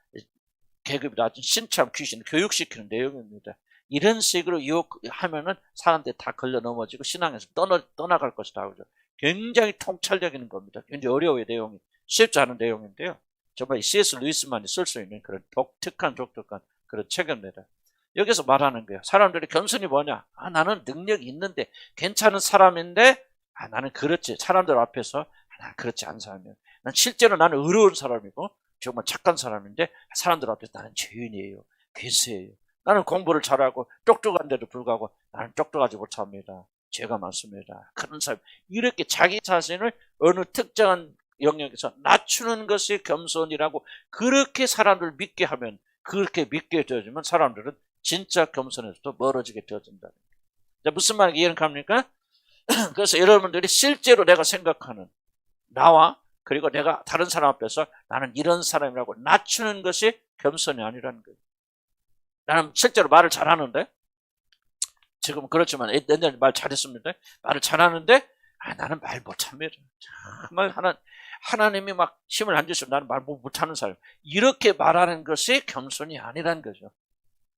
계급이 낮은 신참 귀신을 교육시키는 내용입니다. 이런 식으로 유혹하면은 사람들이 다 걸려 넘어지고 신앙에서 떠나갈 것이다. 그죠? 굉장히 통찰력 있는 겁니다. 굉장히 어려워요. 내용이 쉽지 않은 내용인데요. 정말 C.S. 루이스만이 쓸 수 있는 그런 독특한 그런 책입니다. 여기서 말하는 거예요. 사람들이 겸손이 뭐냐? 나는 능력이 있는데 괜찮은 사람인데 나는 그렇지. 사람들 앞에서 나는 그렇지 않은 사람이야. 실제로 나는 의로운 사람이고 정말 착한 사람인데 사람들 앞에서 나는 죄인이에요. 괴수예요. 나는 공부를 잘하고 똑똑한데도 불구하고 나는 똑똑하지 못합니다. 죄가 많습니다. 그런 사람, 이렇게 자기 자신을 어느 특정한 영역에서 낮추는 것이 겸손이라고 그렇게 사람들을 믿게 하면, 그렇게 믿게 되어지면 사람들은 진짜 겸손에서도 멀어지게 되어진다. 자, 무슨 말인지 이해는 갑니까? 그래서 여러분들이 실제로 내가 생각하는 나와 그리고 내가 다른 사람 앞에서 나는 이런 사람이라고 낮추는 것이 겸손이 아니라는 거예요. 나는 실제로 말을 잘하는데, 지금 그렇지만 옛날에 말 잘했습니다. 말을 잘하는데 나는 말 못합니다. 정말 하나님이 막 힘을 안 주시면 나는 말 못하는 사람, 이렇게 말하는 것이 겸손이 아니라는 거죠.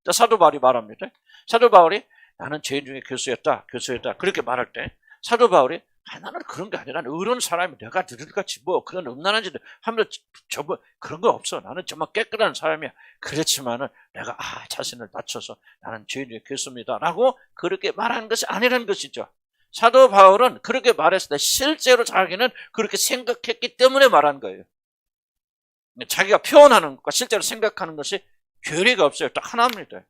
자, 사도 바울이 말합니다. 사도 바울이 나는 죄인 중에 교수였다 그렇게 말할 때 사도 바울이 나는 그런 게 아니라 의로운 사람이 내가 너희들같이 뭐 그런 음란한 짓을 하면 그런 거 없어. 나는 정말 깨끗한 사람이야. 그렇지만은 내가 자신을 낮춰서 나는 죄인 중에 교수입니다 라고 그렇게 말하는 것이 아니라는 것이죠. 사도 바울은 그렇게 말했을 때 실제로 자기는 그렇게 생각했기 때문에 말한 거예요. 자기가 표현하는 것과 실제로 생각하는 것이 괴리가 없어요. 딱 하나입니다.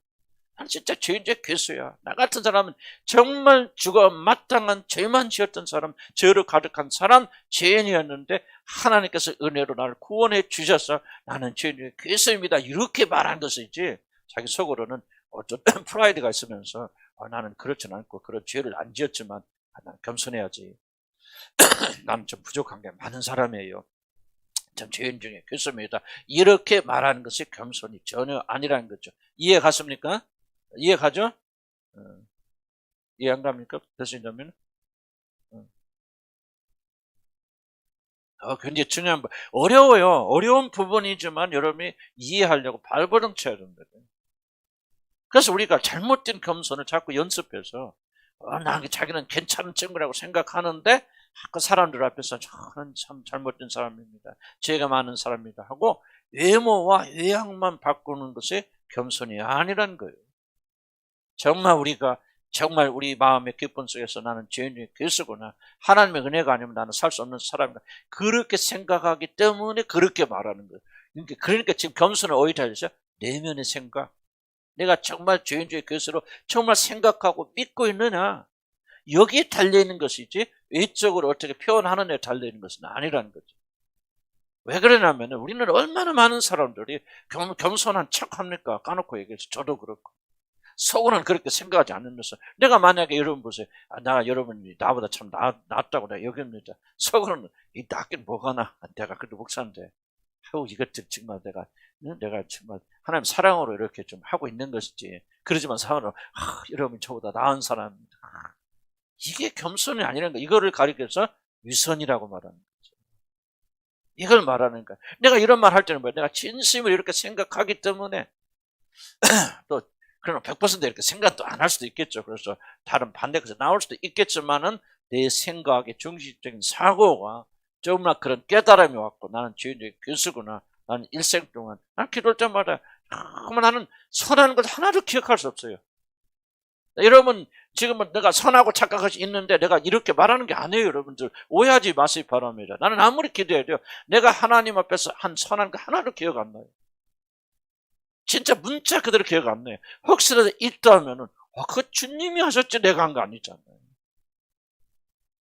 난 진짜 죄인의 괴수야. 나 같은 사람은 정말 죽어 마땅한 죄만 지었던 사람, 죄로 가득한 사람, 죄인이었는데 하나님께서 은혜로 나를 구원해 주셔서 나는 죄인의 괴수입니다. 이렇게 말한 것이지, 자기 속으로는 어떤 프라이드가 있으면서 나는 그렇진 않고 그런 죄를 안 지었지만 난 겸손해야지. 나는 좀 부족한 게 많은 사람이에요. 참 죄인 중에 괴수입니다. 이렇게 말하는 것이 겸손이 전혀 아니라는 거죠. 이해 갔습니까? 이해 가죠? 이해 안 갑니까? 되신다면? 굉장히 중요한 거. 어려워요. 어려운 부분이지만 여러분이 이해하려고 발버둥 쳐야 됩니다. 그래서 우리가 잘못된 겸손을 자꾸 연습해서 자기는 괜찮은 친구라고 생각하는데 그 사람들 앞에서 저는 참 잘못된 사람입니다. 죄가 많은 사람입니다 하고 외모와 외양만 바꾸는 것이 겸손이 아니라는 거예요. 정말 우리 마음의 기쁨 속에서 나는 죄인의 괴수구나, 하나님의 은혜가 아니면 나는 살 수 없는 사람이다, 그렇게 생각하기 때문에 그렇게 말하는 거예요. 그러니까 지금 겸손은 어디다 달리죠? 내면의 생각. 내가 정말 죄인의 괴수로 정말 생각하고 믿고 있느냐, 여기에 달려있는 것이지 외적으로 어떻게 표현하느냐에 달려있는 것은 아니라는 거죠. 왜 그러냐면 우리는 얼마나 많은 사람들이 겸손한 척합니까? 까놓고 얘기해서 저도 그렇고 속으로는 그렇게 생각하지 않으면서, 내가 만약에 여러분 보세요. 여러분이 나보다 참 낫다고 내가 여깁니다. 속으로는 이 낫긴 뭐가 나. 내가 그래도 목사인데 이것들 정말 내가 정말 하나님 사랑으로 이렇게 좀 하고 있는 것이지. 그러지만 사람은 여러분 저보다 나은 사람입니다. 이게 겸손이 아니라는 거. 이거를 가리켜서 위선이라고 말하는 거죠. 이걸 말하는 거야. 내가 이런 말 할 때는 뭐야? 내가 진심을 이렇게 생각하기 때문에 또 그러나 100% 이렇게 생각도 안 할 수도 있겠죠. 그래서 다른 반대에서 나올 수도 있겠지만은 내 생각의 중심적인 사고가 정말 그런 깨달음이 왔고, 나는 죄인의 괴수구나. 나는 일생 동안 난 기도할 때마다 나는 선한 것 하나도 기억할 수 없어요. 여러분 지금은 내가 선하고 착각할 수 있는데 내가 이렇게 말하는 게 아니에요. 여러분들 오해하지 마시기 바랍니다. 나는 아무리 기도해도 내가 하나님 앞에서 한 선한 거 하나도 기억 안 나요. 진짜 문자 그대로 기억 안 나요. 혹시라도 있다면은 그 주님이 하셨지 내가 한 거 아니잖아요.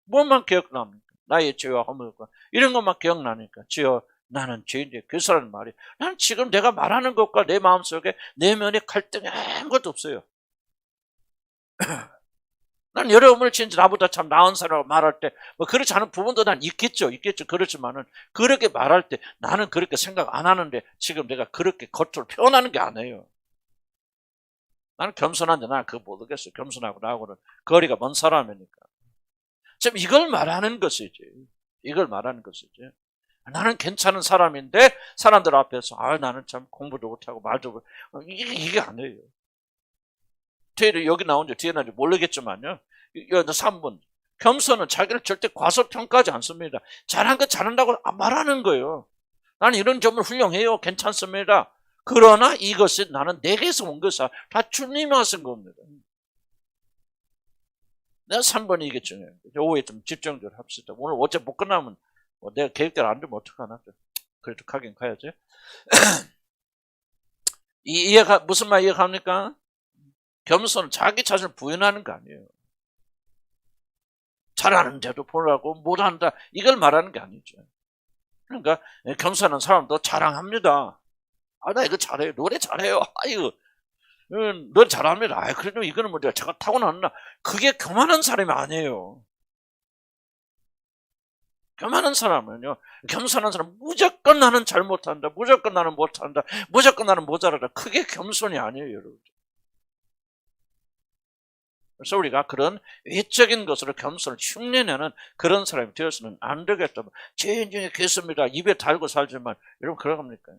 뭐만 기억납니까? 나의 죄와 허물과 이런 것만 기억나니까 주여 나는 죄인의 괴수라는 말이, 나는 지금 내가 말하는 것과 내 마음속에 내면의 갈등이 아무것도 없어요. 난 여러분을 진짜 나보다 참 나은 사람이라고 말할 때 뭐 그렇지 않은 부분도 난 있겠죠. 그렇지만은 그렇게 말할 때 나는 그렇게 생각 안 하는데 지금 내가 그렇게 겉으로 표현하는 게 아니에요. 나는 겸손한데 나는 그거 모르겠어요. 겸손하고 나하고는 거리가 먼 사람이니까. 지금 이걸 말하는 것이지. 나는 괜찮은 사람인데 사람들 앞에서 나는 참 공부도 못하고 말도 못하고 이게 아니에요. 뒤에 여기 나온지 뒤에 나온지 모르겠지만요. 3번. 겸손은 자기를 절대 과소평가하지 않습니다. 잘한 거 잘한다고 말하는 거예요. 나는 이런 점을 훌륭해요. 괜찮습니다. 그러나 이것이 나는 내게서 온 것이야. 다 주님이 하신 겁니다. 내가 3번이 이게 중요해요. 오후에 좀 집중적으로 합시다. 오늘 어째 못 끝나면 내가 계획대로 안 되면 어떡하나. 그래도 가긴 가야지. 무슨 말 이해갑니까? 겸손은 자기 자신을 부인하는 거 아니에요. 잘하는데도 불구하고 못한다. 이걸 말하는 게 아니죠. 그러니까 겸손한 사람도 자랑합니다. 나 이거 잘해요. 노래 잘해요. 아유, 노래 잘합니다. 그래도 이거는 뭐 제가 타고났나. 그게 교만한 사람이 아니에요. 교만한 사람은요, 겸손한 사람 무조건 나는 잘 못한다. 무조건 나는 못한다. 무조건 나는 모자라다. 그게 겸손이 아니에요, 여러분. 그래서 우리가 그런 외적인 것으로 겸손을 흉내내는 그런 사람이 되어서는 안 되겠다. 죄인중에 계십니다. 입에 달고 살지만 여러분 그러갑니까?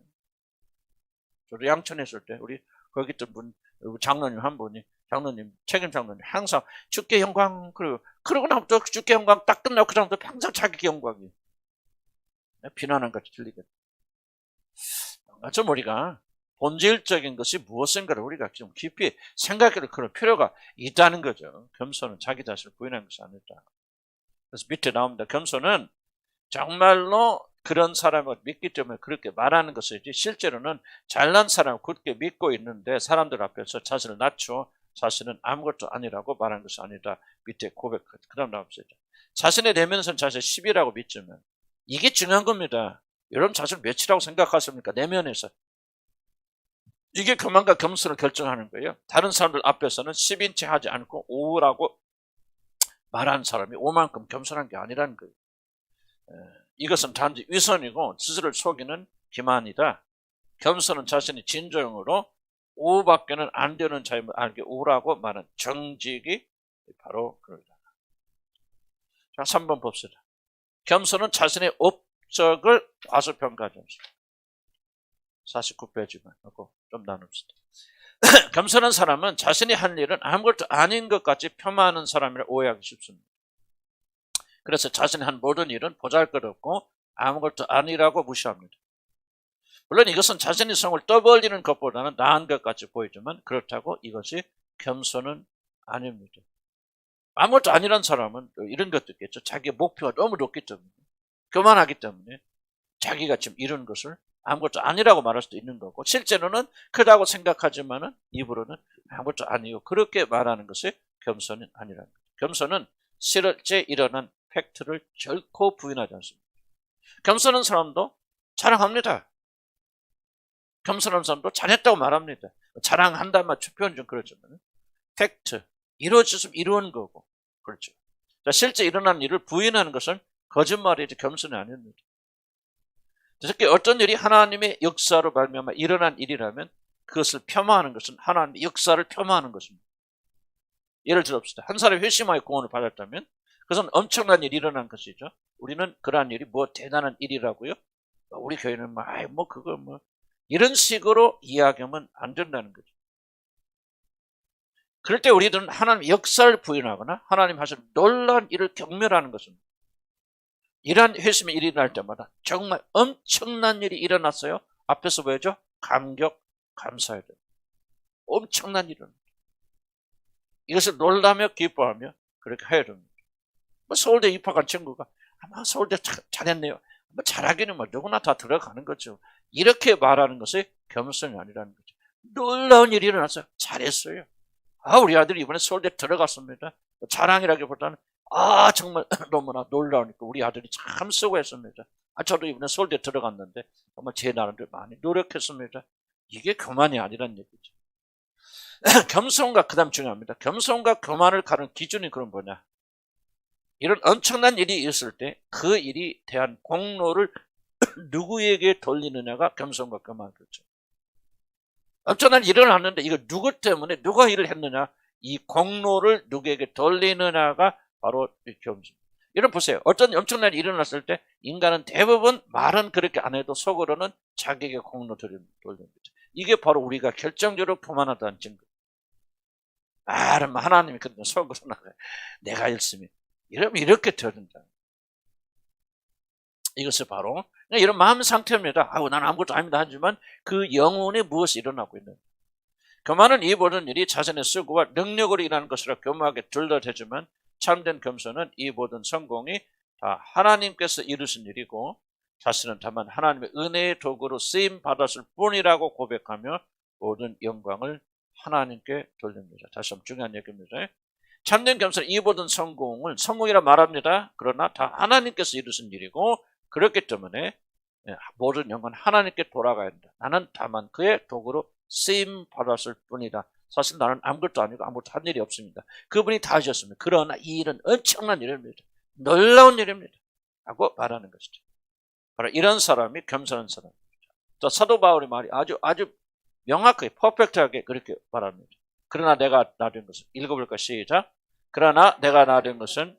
저도 양천에 있을 때 우리 거기 있던 분 장로님 한 분이 장로님 책임 장로님 항상 주께 영광 그러고 나면 또 주께 영광 딱 끝나고 그 다음부터 항상 자기 영광이 비난한 같이 들리겠다. 좀 우리가 본질적인 것이 무엇인가를 우리가 좀 깊이 생각할 그런 필요가 있다는 거죠. 겸손은 자기 자신을 부인하는 것이 아니다. 그래서 밑에 나옵니다. 겸손은 정말로 그런 사람을 믿기 때문에 그렇게 말하는 것이지 실제로는 잘난 사람을 굳게 믿고 있는데 사람들 앞에서 자신을 낮추어 자신은 아무것도 아니라고 말하는 것이 아니다. 밑에 고백, 그 다음 나옵니다. 자신의 내면에서는 자신을 10이라고 믿지만 이게 중요한 겁니다. 여러분 자신을 몇이라고 생각하십니까? 내면에서. 이게 교만과 겸손을 결정하는 거예요. 다른 사람들 앞에서는 10인치 하지 않고 5라고 말하는 사람이 5만큼 겸손한 게 아니라는 거예요. 이것은 단지 위선이고 스스로를 속이는 기만이다. 겸손은 자신이 진정으로 5밖에는 안 되는 자임을 알게 5라고 말하는 정직이 바로 그러다. 자, 3번 봅시다. 겸손은 자신의 업적을 과소평가하지 않습니다. 49페이지만 하고 좀 나눕시다. 겸손한 사람은 자신이 한 일은 아무것도 아닌 것 같이 폄하하는 사람이라 오해하기 쉽습니다. 그래서 자신이 한 모든 일은 보잘것없고 아무것도 아니라고 무시합니다. 물론 이것은 자신의 성을 떠벌리는 것보다는 나은 것 같이 보이지만 그렇다고 이것이 겸손은 아닙니다. 아무것도 아니란 사람은 이런 것도 있겠죠. 자기의 목표가 너무 높기 때문에 교만하기 때문에 자기가 지금 이룬 것을 아무것도 아니라고 말할 수도 있는 거고 실제로는 크다고 생각하지만은 입으로는 아무것도 아니요. 그렇게 말하는 것이 겸손은 아니라는 거죠. 겸손은 실제 일어난 팩트를 결코 부인하지 않습니다. 겸손한 사람도 자랑합니다. 겸손한 사람도 잘했다고 말합니다. 자랑한다는 말 표현 좀 그렇지만 팩트, 이루어졌으면 이루은 거고 그렇죠. 자, 실제 일어난 일을 부인하는 것은 거짓말이지 겸손이 아닙니다. 특히 어떤 일이 하나님의 역사로 말미암아 일어난 일이라면 그것을 폄하하는 것은 하나님의 역사를 폄하하는 것입니다. 예를 들읍시다. 한 사람이 회심하여 구원을 받았다면 그것은 엄청난 일이 일어난 것이죠. 우리는 그러한 일이 뭐 대단한 일이라고요? 우리 교회는 그거 이런 식으로 이야기하면 안 된다는 거죠. 그럴 때 우리들은 하나님의 역사를 부인하거나 하나님 하신 놀라운 일을 경멸하는 것입니다. 이러한 회심의 일이 일어날 때마다 정말 엄청난 일이 일어났어요. 앞에서 보여줘? 감격, 감사해야 돼요. 엄청난 일은. 이것을 놀라며 기뻐하며 그렇게 해야 됩니다. 서울대 입학한 친구가 아마 서울대 잘했네요. 잘하기는 누구나 다 들어가는 거죠. 이렇게 말하는 것이 겸손이 아니라는 거죠. 놀라운 일이 일어났어요. 잘했어요. 우리 아들이 이번에 서울대 들어갔습니다. 자랑이라기보다는 정말 너무나 놀라우니까 우리 아들이 참 수고했습니다. 저도 이번에 서울대 들어갔는데 정말 제 나름대로 많이 노력했습니다. 이게 교만이 아니란 얘기죠. 겸손과 그다음 중요합니다. 겸손과 교만을 가르는 기준이 그럼 뭐냐? 이런 엄청난 일이 있을 때 그 일이 대한 공로를 누구에게 돌리느냐가 겸손과 교만 그렇죠. 엄청난 일이 일어났는데 이거 누구 때문에 누가 일을 했느냐? 이 공로를 누구에게 돌리느냐가 바로 겸손. 이런 보세요. 어떤 엄청난 일이 일어났을 때 인간은 대부분 말은 그렇게 안 해도 속으로는 자기에게 공로 돌리는 거죠. 이게 바로 우리가 결정적으로 교만하다는 증거. 말은 하나님이 그러면 속으로는 내가 열심히 이러면 이렇게 되는다. 이것이 바로 이런 마음 상태입니다. 나는 아무것도 아닙니다 하지만 그 영혼에 무엇이 일어나고 있는. 교만은 이 모든 일이 자신의 수고와 능력으로 일하는 것이라 교만하게 둘러대지만 참된 겸손은 이 모든 성공이 다 하나님께서 이루신 일이고 자신은 다만 하나님의 은혜의 도구로 쓰임 받았을 뿐이라고 고백하며 모든 영광을 하나님께 돌립니다. 다시 한번 중요한 얘기입니다. 참된 겸손은 이 모든 성공이라 말합니다. 그러나 다 하나님께서 이루신 일이고 그렇기 때문에 모든 영광은 하나님께 돌아가야 한다. 나는 다만 그의 도구로 쓰임 받았을 뿐이다. 사실 나는 아무것도 아니고 아무것도 한 일이 없습니다. 그분이 다 하셨습니다. 그러나 이 일은 엄청난 일입니다. 놀라운 일입니다. 하고 말하는 것이죠. 바로 이런 사람이 겸손한 사람입니다. 또 사도 바울의 말이 아주 명확하게 퍼펙트하게 그렇게 말합니다. 그러나 내가 나된 것은 읽어볼까 시작. 그러나 내가 나된 것은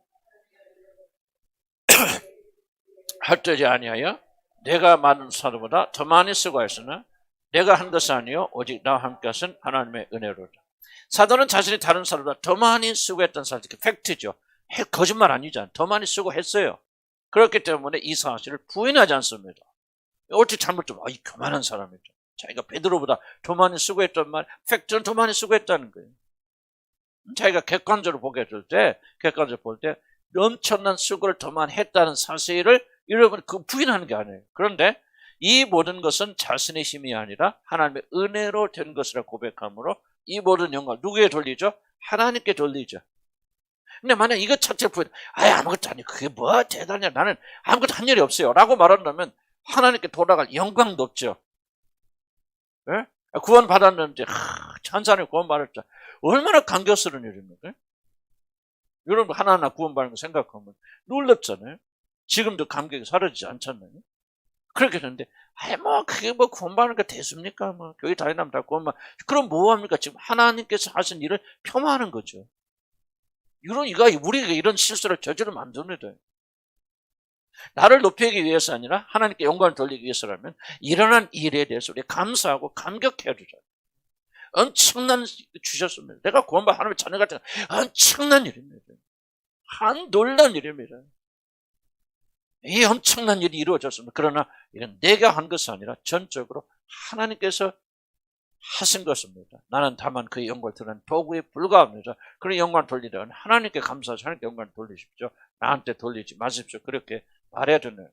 헛되지 아니하여 내가 많은 사람보다 더 많이 수고하였으나 내가 한 것이 아니요 오직 나와 함께 하신 하나님의 은혜로다. 사도는 자신이 다른 사람보다 더 많이 수고했던 사실, 팩트죠. 거짓말 아니잖아요. 더 많이 수고했어요. 그렇기 때문에 이 사실을 부인하지 않습니다. 어떻게 잘못하면 이 교만한 사람이죠. 자기가 베드로보다 더 많이 수고했던 말, 팩트는 더 많이 수고했다는 거예요. 자기가 객관적으로 볼 때 엄청난 수고를 더 많이 했다는 사실을 여러분 부인하는 게 아니에요. 그런데 이 모든 것은 자신의 힘이 아니라 하나님의 은혜로 된 것이라 고백함으로 이 모든 영광을 누구에 돌리죠? 하나님께 돌리죠. 근데 만약 이것 자체를 부인, 아무것도 아니고 그게 뭐 대단해, 나는 아무것도 한 일이 없어요 라고 말한다면 하나님께 돌아갈 영광도 없죠. 네? 구원 받았는데 천사님 구원 받았죠. 얼마나 감격스러운 일입니까? 여러분 하나하나 구원 받는 거 생각하면 놀랍잖아요. 지금도 감격이 사라지지 않잖아요. 그렇게 되는데 그게 구원 받는 게 대수입니까? 교회 다니면 다 구원 받. 그럼 뭐합니까? 지금 하나님께서 하신 일을 폄하하는 거죠. 우리가 이런 실수를 저지르면 안 됩니다. 나를 높이기 위해서 아니라 하나님께 영광을 돌리기 위해서라면 일어난 일에 대해서 우리 감사하고 감격해야 되죠. 엄청난 주셨습니다. 내가 구원받은 하나님의 자녀 같은 엄청난 일입니다. 놀라운 일입니다. 이 엄청난 일이 이루어졌습니다. 그러나 이건 내가 한 것이 아니라 전적으로 하나님께서 하신 것입니다. 나는 다만 그의 영광을 드러낸 도구에 불과합니다. 그런 영광을 돌리려면 하나님께 감사하시 하나님께 영광을 돌리십시오. 나한테 돌리지 마십시오. 그렇게 말해야 되네요.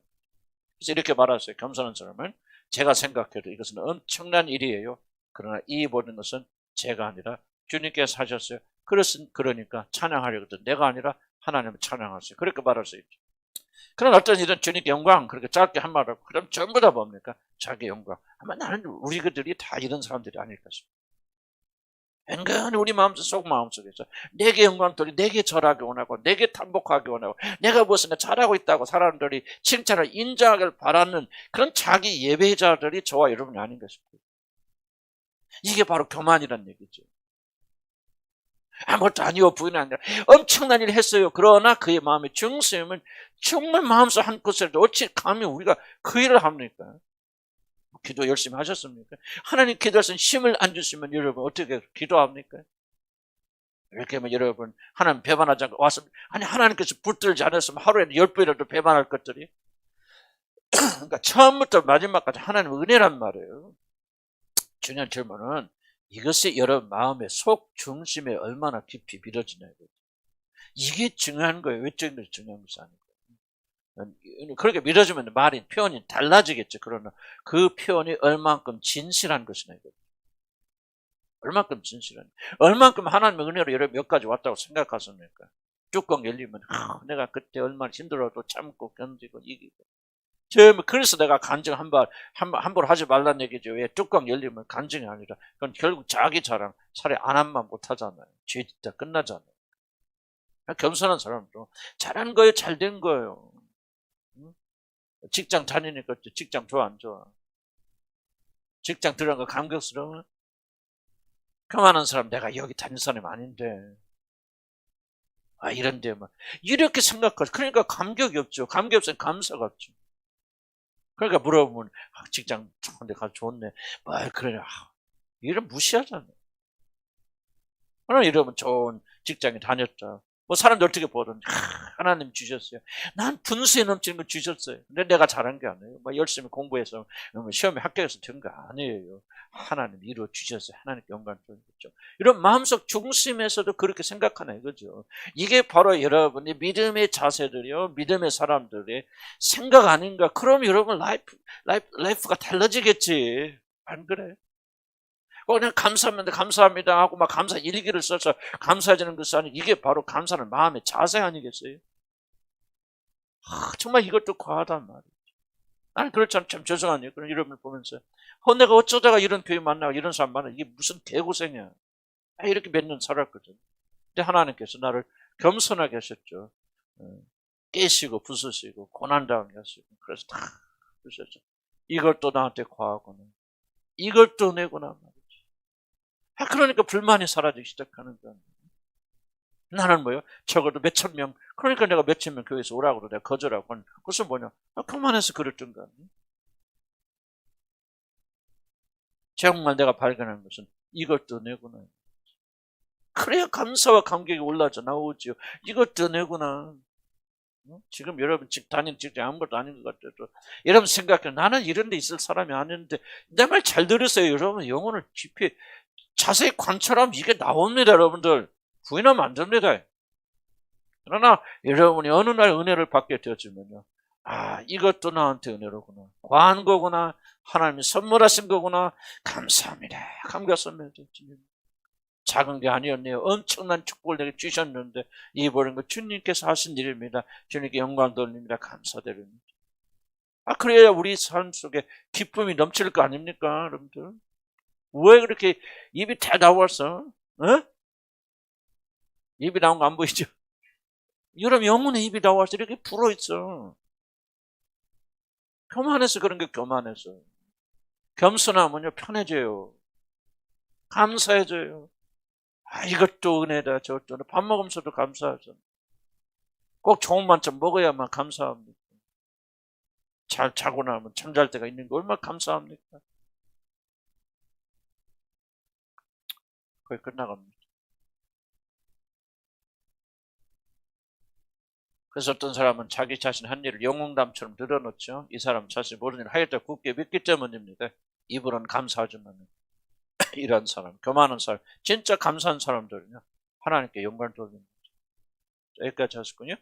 그래서 이렇게 말하세요. 겸손한 사람은 제가 생각해도 이것은 엄청난 일이에요. 그러나 이 모든 것은 제가 아니라 주님께서 하셨어요. 그러니까 찬양하려거든 내가 아니라 하나님을 찬양하세요. 그렇게 말할 수 있죠. 그런 어떤 일은 주님께 영광 그렇게 짧게 한 말하고 그럼 전부 다 뭡니까? 자기 영광. 아마 나는 우리들이 다 이런 사람들이 아닐까 싶습니다. 은근히 우리 마음속에서 내게 영광 돌리, 내게 절하게 원하고 내게 탄복하게 원하고 내가 무엇인가 잘하고 있다고 사람들이 칭찬을 인정하길 바라는 그런 자기 예배자들이 저와 여러분이 아닌가 싶어요. 이게 바로 교만이란 얘기죠. 아무것도 아니요 부인이 아니라 엄청난 일을 했어요. 그러나 그의 마음의 중심은 정말 마음속 한 곳에도 어찌 감히 우리가 그 일을 합니까? 기도 열심히 하셨습니까? 하나님 기도하신 힘을 안 주시면 여러분 어떻게 기도합니까? 이렇게 하면 여러분 하나님 배반하지 않고 왔습니다. 하나님께서 붙들지 않았으면 하루에 10배라도 배반할 것들이 그러니까 처음부터 마지막까지 하나님 은혜란 말이에요. 중요한 질문은 이것이 여러분 마음의 속 중심에 얼마나 깊이 밀어지냐 이거죠. 이게 중요한 거예요. 외적인 것이 중요한 것이 아니고. 그렇게 밀어주면 말이 표현이 달라지겠죠. 그러나 그 표현이 얼만큼 진실한 것이냐 이거죠. 얼만큼 진실한, 얼만큼 하나님의 은혜로 여러분 몇 가지 왔다고 생각하십니까? 뚜껑 열리면 내가 그때 얼마나 힘들어도 참고 견디고 이기고. 그래서 내가 간증 함부로 하지 말란 얘기죠. 왜? 뚜껑 열리면 간증이 아니라 그건 결국 자기 자랑 차라리 안 한만 못하잖아요. 죄 짓다 끝나잖아요. 겸손한 사람도 잘한 거예요, 잘 된 거예요. 직장 다니니까 직장 좋아 안 좋아? 직장 들어간 거 감격스러워? 교만한 사람 내가 여기 다닌 사람이 아닌데 이런데 이렇게 생각하죠. 그러니까 감격이 없죠. 감격이 없으면 감사가 없죠. 그러니까 물어보면 직장 근데 가서 좋네. 그래. 이런 무시하잖아요. 그러나 여러분 좋은 직장에 다녔다. 사람들 어떻게 보든 하나님 주셨어요. 난 분수에 넘치는 걸 주셨어요. 근데 내가 잘한 게 아니에요. 열심히 공부해서 시험에 합격해서 된 거 아니에요. 하나님 이루어 주셨어요. 하나님께 영광을 돌리겠죠. 이런 마음속 중심에서도 그렇게 생각하나 이거죠. 이게 바로 여러분이 믿음의 자세들이요, 믿음의 사람들의 생각 아닌가? 그럼 여러분 라이프가 달라지겠지. 안 그래? 그냥 감사합니다, 감사합니다 하고 막 감사 일기를 써서 감사해지는 것이 아니고 이게 바로 감사는 마음의 자세 아니겠어요? 정말 이것도 과하단 말이에요. 나는 그렇잖아요. 참 죄송하네요. 그런 여러분을 보면서 내가 어쩌다가 이런 교회 만나고 이런 사람 만나고 이게 무슨 개고생이야. 이렇게 몇 년 살았거든. 근데 하나님께서 나를 겸손하게 하셨죠. 깨시고 부수시고 고난당하게 하시고 그래서 다 그러셨죠. 이걸 또 나한테 과하구나. 이걸 또 내구나 말이지. 그러니까 불만이 사라지기 시작하는 거야. 나는 뭐요? 적어도 몇천 명, 그러니까 내가 몇천 명 교회에서 오라고 그러고 내가 거절하고. 그것은 뭐냐? 그만해서 그랬던 거 아니에요? 정말 내가 발견한 것은 이것도 내구나. 그래야 감사와 감격이 올라져 나오지요. 이것도 내구나. 지금 여러분 다니는 직장 아무것도 아닌 것 같아도 여러분 생각해. 나는 이런 데 있을 사람이 아닌데 내 말 잘 들으세요. 여러분 영혼을 깊이 자세히 관찰하면 이게 나옵니다. 여러분들 부인하면 안 됩니다. 그러나 여러분이 어느 날 은혜를 받게 되어지면요, 이것도 나한테 은혜로구나, 과한 거구나, 하나님이 선물하신 거구나, 감사합니다. 감사합니다. 작은 게 아니었네요. 엄청난 축복을 내게 주셨는데 이 버린 거 주님께서 하신 일입니다. 주님께 영광 돌립니다. 감사드립니다. 그래야 우리 삶 속에 기쁨이 넘칠 거 아닙니까, 여러분들? 왜 그렇게 입이 다 나왔어? 입이 나온 거 안 보이죠? 여러분 영혼의 입이 나와서 이렇게 불어있어. 교만해서 그런 게 교만해서. 겸손하면요 편해져요. 감사해져요. 이것도 은혜다 저것도 밥 먹으면서도 감사하죠. 꼭 좋은 반찬 먹어야만 감사합니다. 잘 자고 나면 잠잘 때가 있는 거 얼마나 감사합니까? 거의 끝나갑니다. 그래서 어떤 사람은 자기 자신 한 일을 영웅담처럼 늘어놓죠. 이 사람 자신이 모든 일을 하였다 굳게 믿기 때문입니다. 입으로는 감사하지만 이런 사람, 교만한 사람, 진짜 감사한 사람들은요 하나님께 영광을 돌립니다. 여기까지 하셨군요.